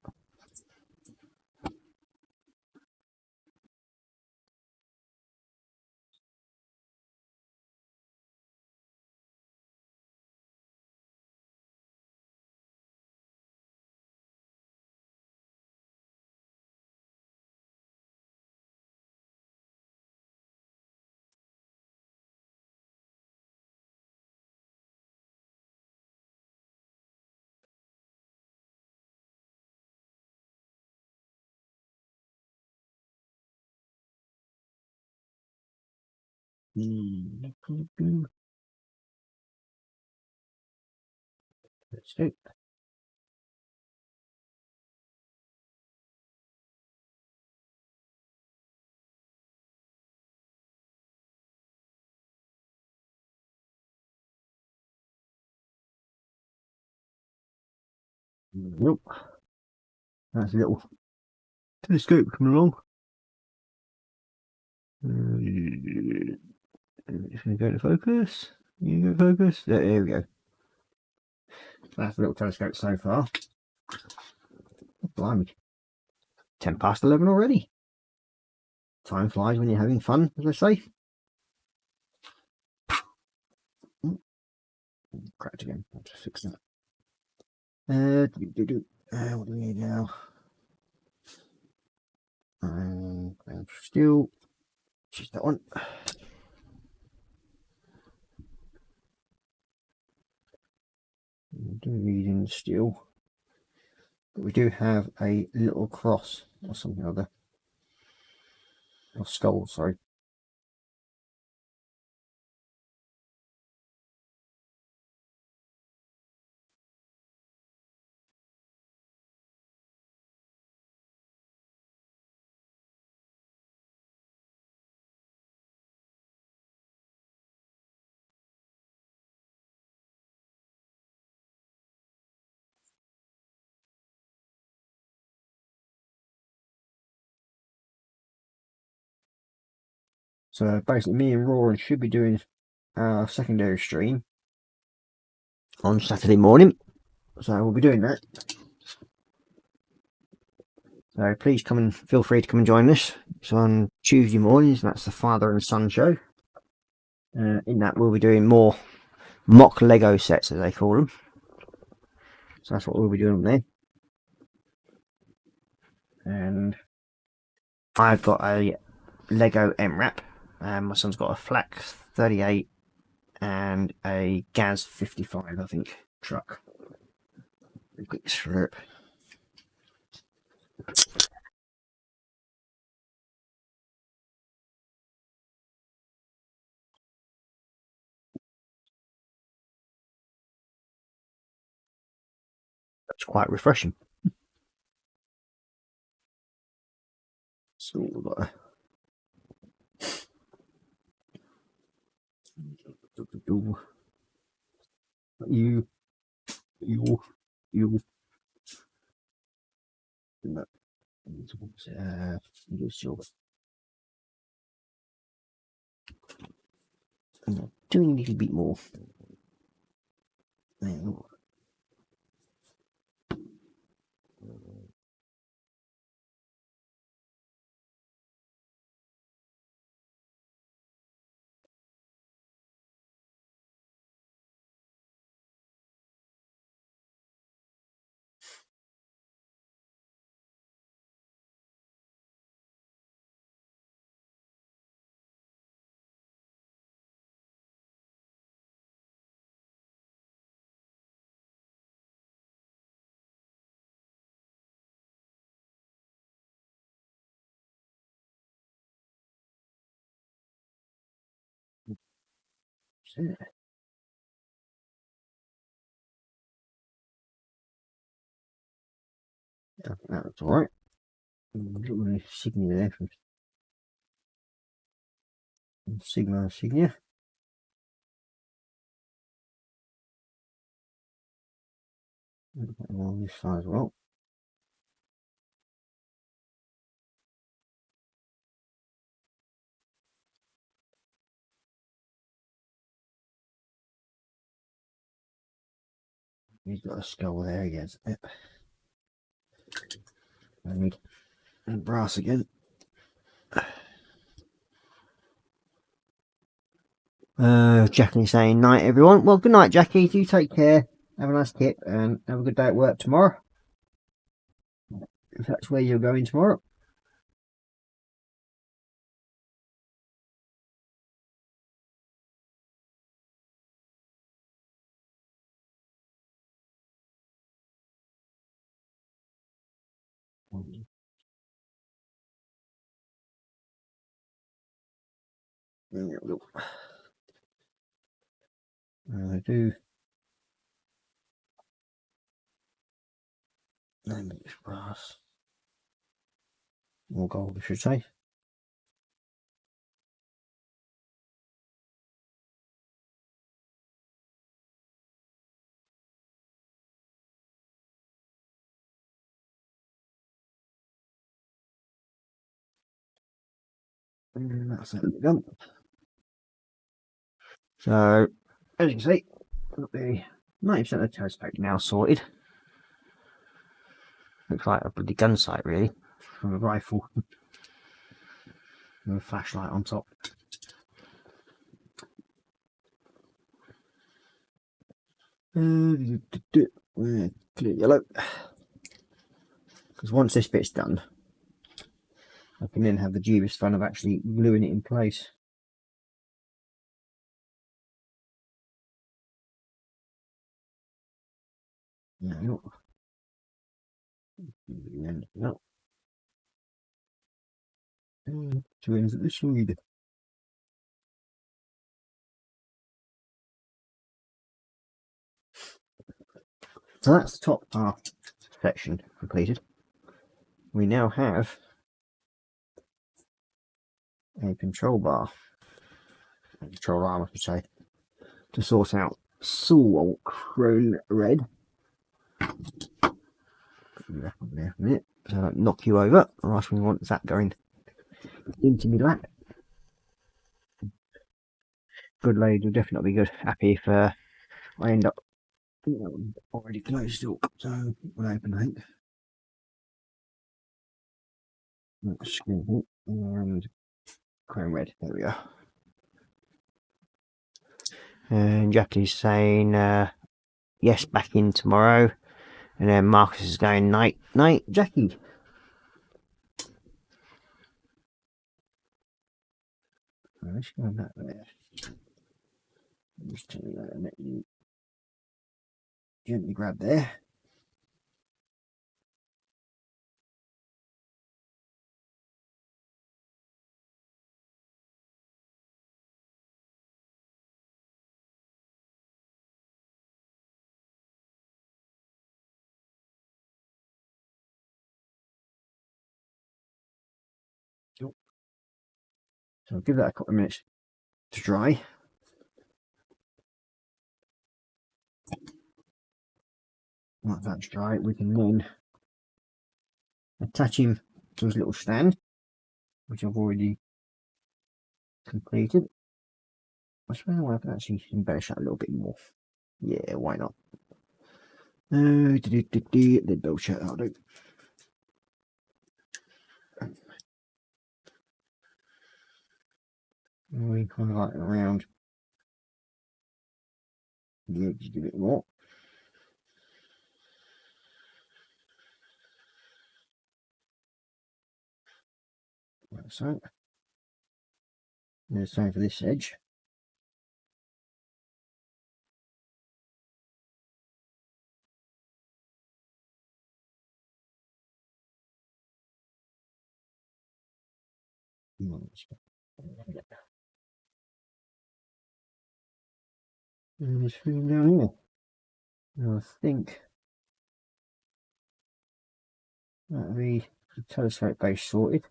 Speaker 5: Let's do. Nope. That's a little telescope coming along. Just going to go to focus. You go focus. There we go. That's a little telescope so far. Oh, blimey. 10 past 11 already. Time flies when you're having fun, as I say. Cracked again. I'll just fix that. What do we need now? Steel. Choose that one. We do need in steel, but we do have a little cross or something or other. Or skull, sorry. So basically me and Roran should be doing our secondary stream on Saturday morning. So we'll be doing that. So please feel free to come and join us. It's on Tuesday mornings, and that's the father and son show. In that we'll be doing more mock Lego sets, as they call them. So that's what we'll be doing there. And I've got a Lego MRAP. My son's got a Flak 38 and a Gaz 55, I think, truck. A quick slurp. That's quite refreshing. So we've got you. Doing a little bit more. it. That looks alright. Little Signia there from Signia. On this side as well. He's got a skull there again. I need brass again. Jackie saying night everyone. Well, good night, Jackie. Do take care. Have a nice tip and have a good day at work tomorrow. If that's where you're going tomorrow. There we go. I do. And it's brass. More gold, I should say. And that's it done. So, as you can see, got the 90% of the toast pack now sorted. Looks like a bloody gun sight, really, from a rifle with a flashlight on top. Clear yellow. Because once this bit's done, I can then have the dubious fun of actually gluing it in place. No. No. Two ends at the side. So that's the top half section completed. We now have a control bar, control arm, I should say, to sort out Soul Chrome Red. There a minute, so I don't knock you over, or else we want that going into my lap. Good lady will definitely be happy if I end up already closed up, so we'll open I think. And Chrome Red, there we go. And Jackie's saying yes, back in tomorrow. And then Marcus is going night, Jackie. Let's go back there. Just tell you that and let you gently grab there. So I'll give that a couple of minutes to dry. Once that's dry, we can then attach him to his little stand, which I've already completed. I suppose I can actually embellish that a little bit more. Yeah, why not? The bell shirt, that'll do. We kind of like it around the edges a bit more. Like so. And the same for this edge. And there's food down here. And I think that'll be the telescope base sorted.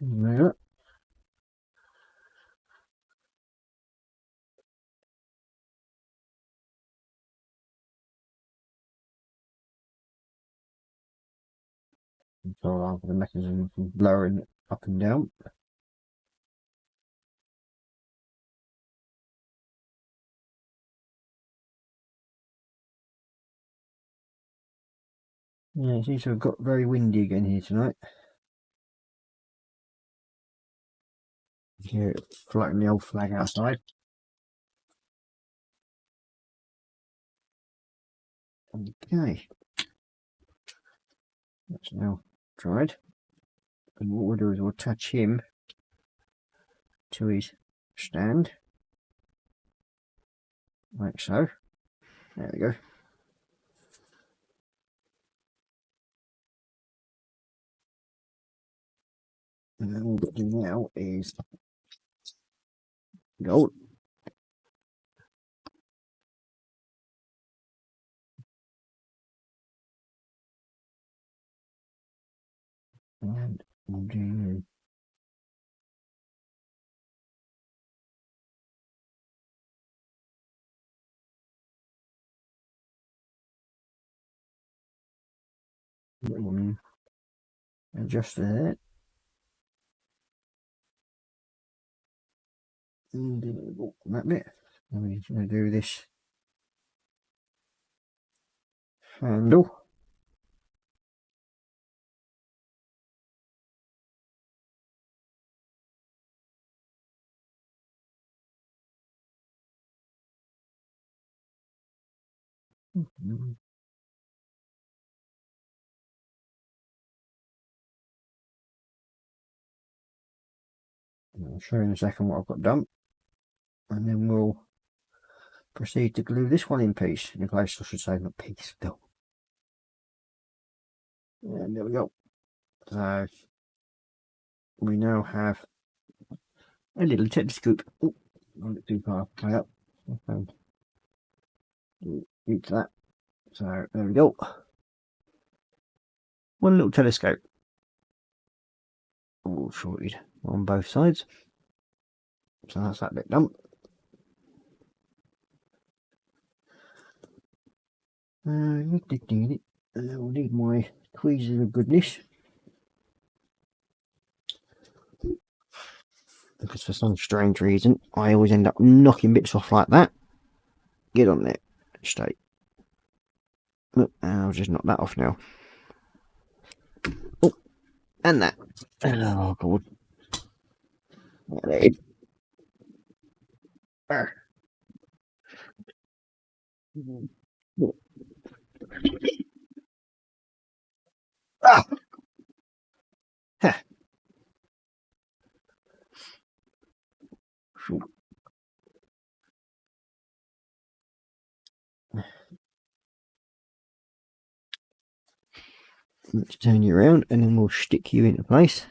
Speaker 5: There. Control arm for the mechanism from blowing it up and down. Yeah, it seems to have got very windy again here tonight. Here, floating the old flag outside. Okay, that's now dried. And what we'll do is we'll attach him to his stand, like so. There we go. And then all we've got to do now is gold. And we'll do adjust that. And that bit. And we're going to do this handle. I'll show you in a second what I've got done, and then we'll proceed to glue this one in place. In place, I should say, not piece. No. And there we go. So we now have a little telescope. Oh, not too far high up. Eat that. So there we go. One little telescope. All sorted on both sides. So that's that bit done. We'll need my tweezers of goodness. Because for some strange reason, I always end up knocking bits off like that. Get on there. Straight. Look, I'll just knock that off now. Oh, and that. Oh, God. There it is. Ah! Huh. Let's turn you around and then we'll stick you into place.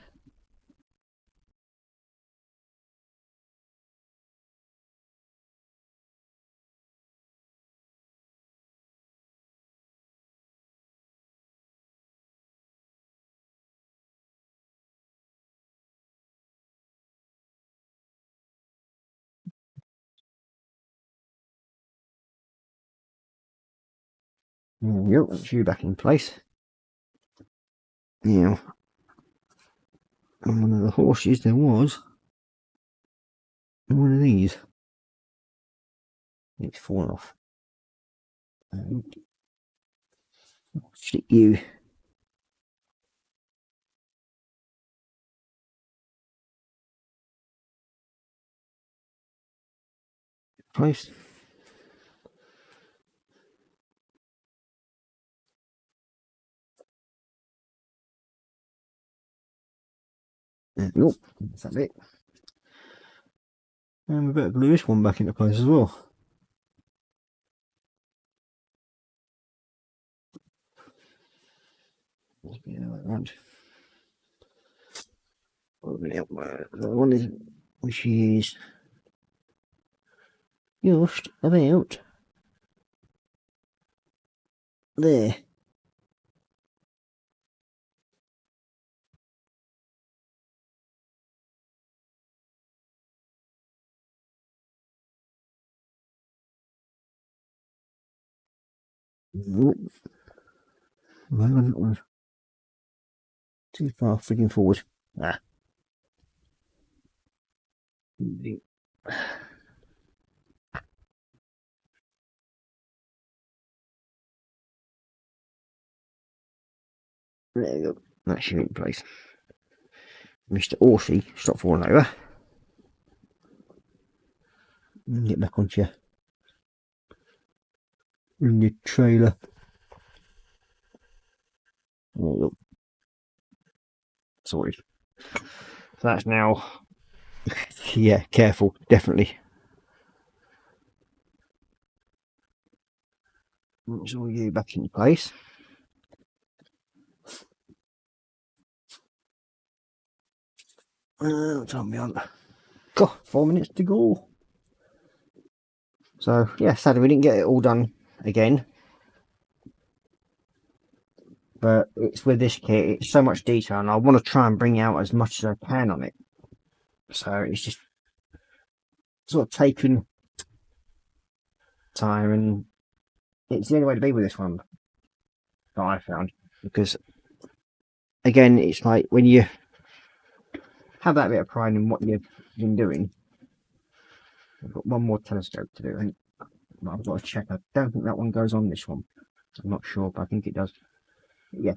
Speaker 5: There we go, that's you back in place. Now, on one of the horses there was one of these. It's fallen off. And stick you in place. Nope, that's that bit. And we better glue this one back into place as well. Let's be the other way around. one is, which is just about there. Well, too far frigging forward. Ah. There you go. That's you in place. Mr. Horsey, stop falling over. And get back onto your trailer. There you go. Sorry. So that's now, yeah, careful, definitely. That's all you back into place. What time are we on? God, 4 minutes to go. So, yeah, sadly we didn't get it all done again. But it's with this kit, it's so much detail, and I want to try and bring out as much as I can on it. So it's just sort of taken time, and it's the only way to be with this one that I found. Because, again, it's like when you have that bit of pride in what you've been doing. I've got one more telescope to do, and I've got to check. I don't think that one goes on this one. I'm not sure, but I think it does. Yeah.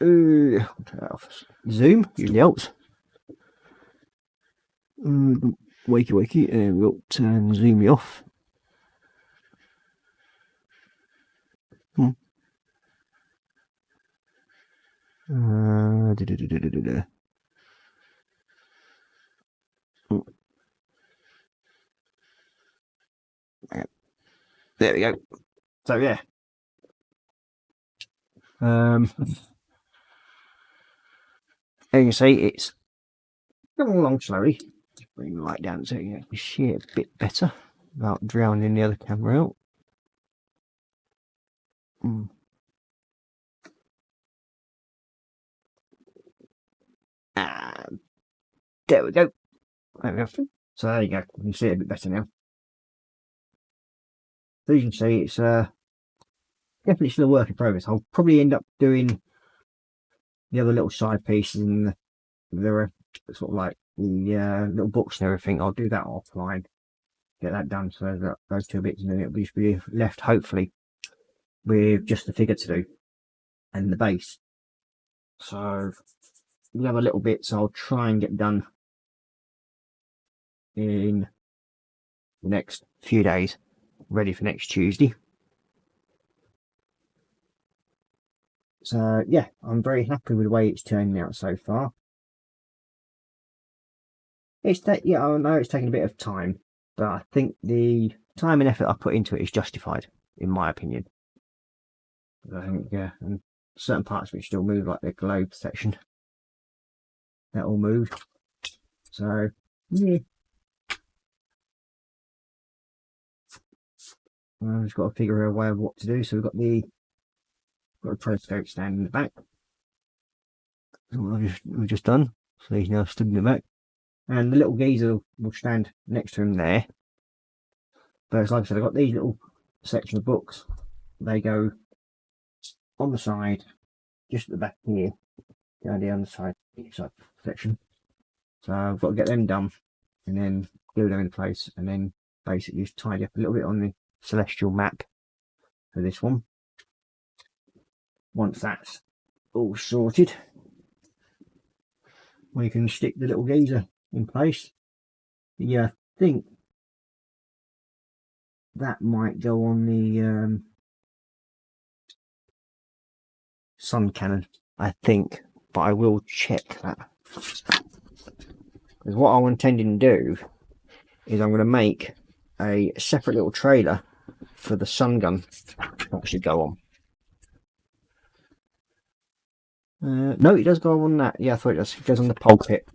Speaker 5: Zoom usually helps. Wakey, and we'll turn zoom off. There we go. So yeah. As you can see, it's coming along slowly. Just bring the light down so you can see it a bit better without drowning the other camera out. And there we go. There we go. So there you go. You can see it a bit better now. So you can see it's definitely still a work in progress. I'll probably end up doing the other little side pieces, and there are sort of like the little books and everything. I'll do that offline, get that done. So that those two bits, and then it'll just be left hopefully with just the figure to do and the base. So the other little bits I'll try and get done in the next few days, ready for next Tuesday. So yeah, I'm very happy with the way it's turning out so far. Yeah, I know it's taken a bit of time, but I think the time and effort I put into it is justified, in my opinion. I think, yeah, and certain parts which still move, like the globe section, that all moved. So yeah, I've just got to figure out a way of what to do. So we've got a telescope stand in the back. So we've just done. So he's now stood in the back, and the little geezer will stand next to him there. But it's like I said, I've got these little section of books. They go on the side, just at the back here, down the underside section. So I've got to get them done, and then glue them in place, and then basically just tidy up a little bit on the celestial map for this one. Once that's all sorted, we can stick the little geezer in place. Yeah, I think that might go on the sun cannon, I think, but I will check that. Because what I'm intending to do is I'm going to make a separate little trailer for the sun gun to actually go on. No, it does go on that. Yeah, I thought it does. It goes on the pulpit.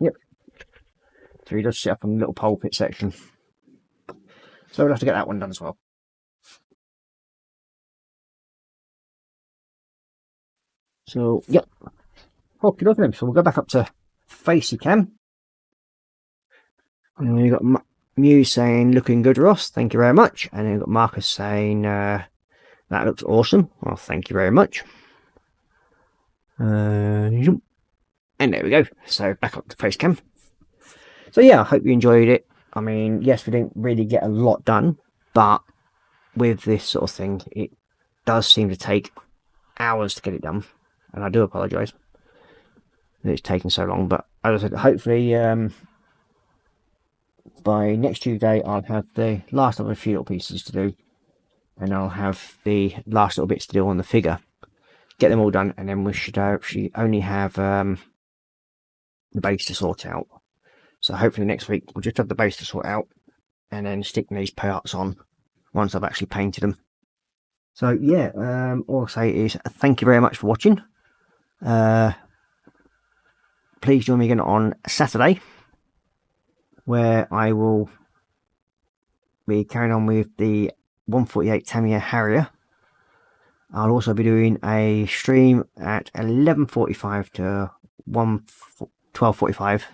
Speaker 5: Yep. So he does sit up on the little pulpit section. So we'll have to get that one done as well. So, yep. Okay, then. So we'll go back up to Facey Cam. And you've got Muse saying, looking good, Ross. Thank you very much. And then you've got Marcus saying, that looks awesome. Well, thank you very much. And there we go. So back up to Facecam. So yeah, I hope you enjoyed it. I mean, yes, we didn't really get a lot done, but with this sort of thing, it does seem to take hours to get it done. And I do apologise that it's taken so long. But as I said, hopefully by next Tuesday, I'll have the last of a few little pieces to do. And I'll have the last little bits to do on the figure. Get them all done, and then we should actually only have the base to sort out. So hopefully next week we'll just have the base to sort out, and then stick these parts on once I've actually painted them. So yeah, all I'll say is thank you very much for watching. Please join me again on Saturday, where I will be carrying on with the 148 Tamiya Harrier. I'll also be doing a stream at 11:45 to 12:45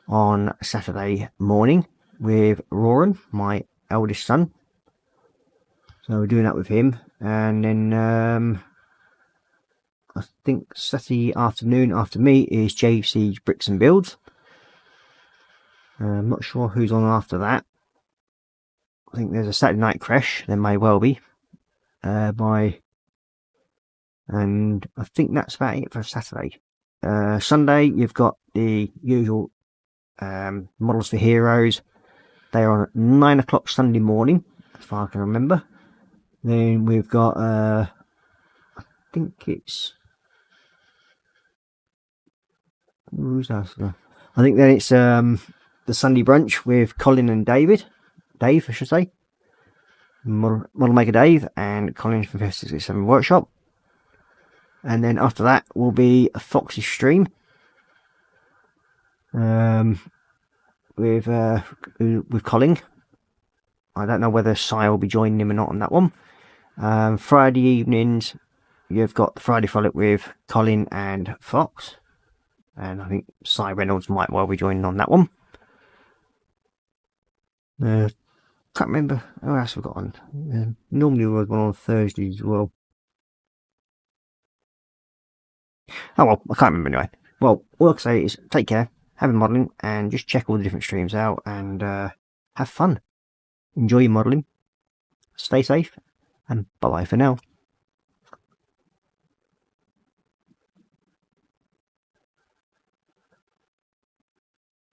Speaker 5: on Saturday morning with Roran, my eldest son. So we're doing that with him, and then I think Saturday afternoon after me is JC's Bricks and Builds. I'm not sure who's on after that. I think there's a Saturday night crash. There may well be. And I think that's about it for Saturday. Sunday, you've got the usual Models for Heroes. They are on at 9 o'clock Sunday morning, as far as I can remember. Then we've got, I think it's... Who's that? I think then it's the Sunday brunch with Colin and Dave, I should say. Model Maker Dave and Colin from 567 Workshop. And then after that will be a Fox's stream with Colin. I don't know whether Si will be joining him or not on that one. Friday evenings, you've got the Friday Frolic with Colin and Fox. And I think Si Reynolds might well be joining on that one. Can't remember who else we've got on. Normally we have one on Thursdays as well. Oh well, I can't remember anyway. Well, all I can say is take care, have a modelling, and just check all the different streams out, and have fun. Enjoy your modelling, stay safe, and bye-bye for now.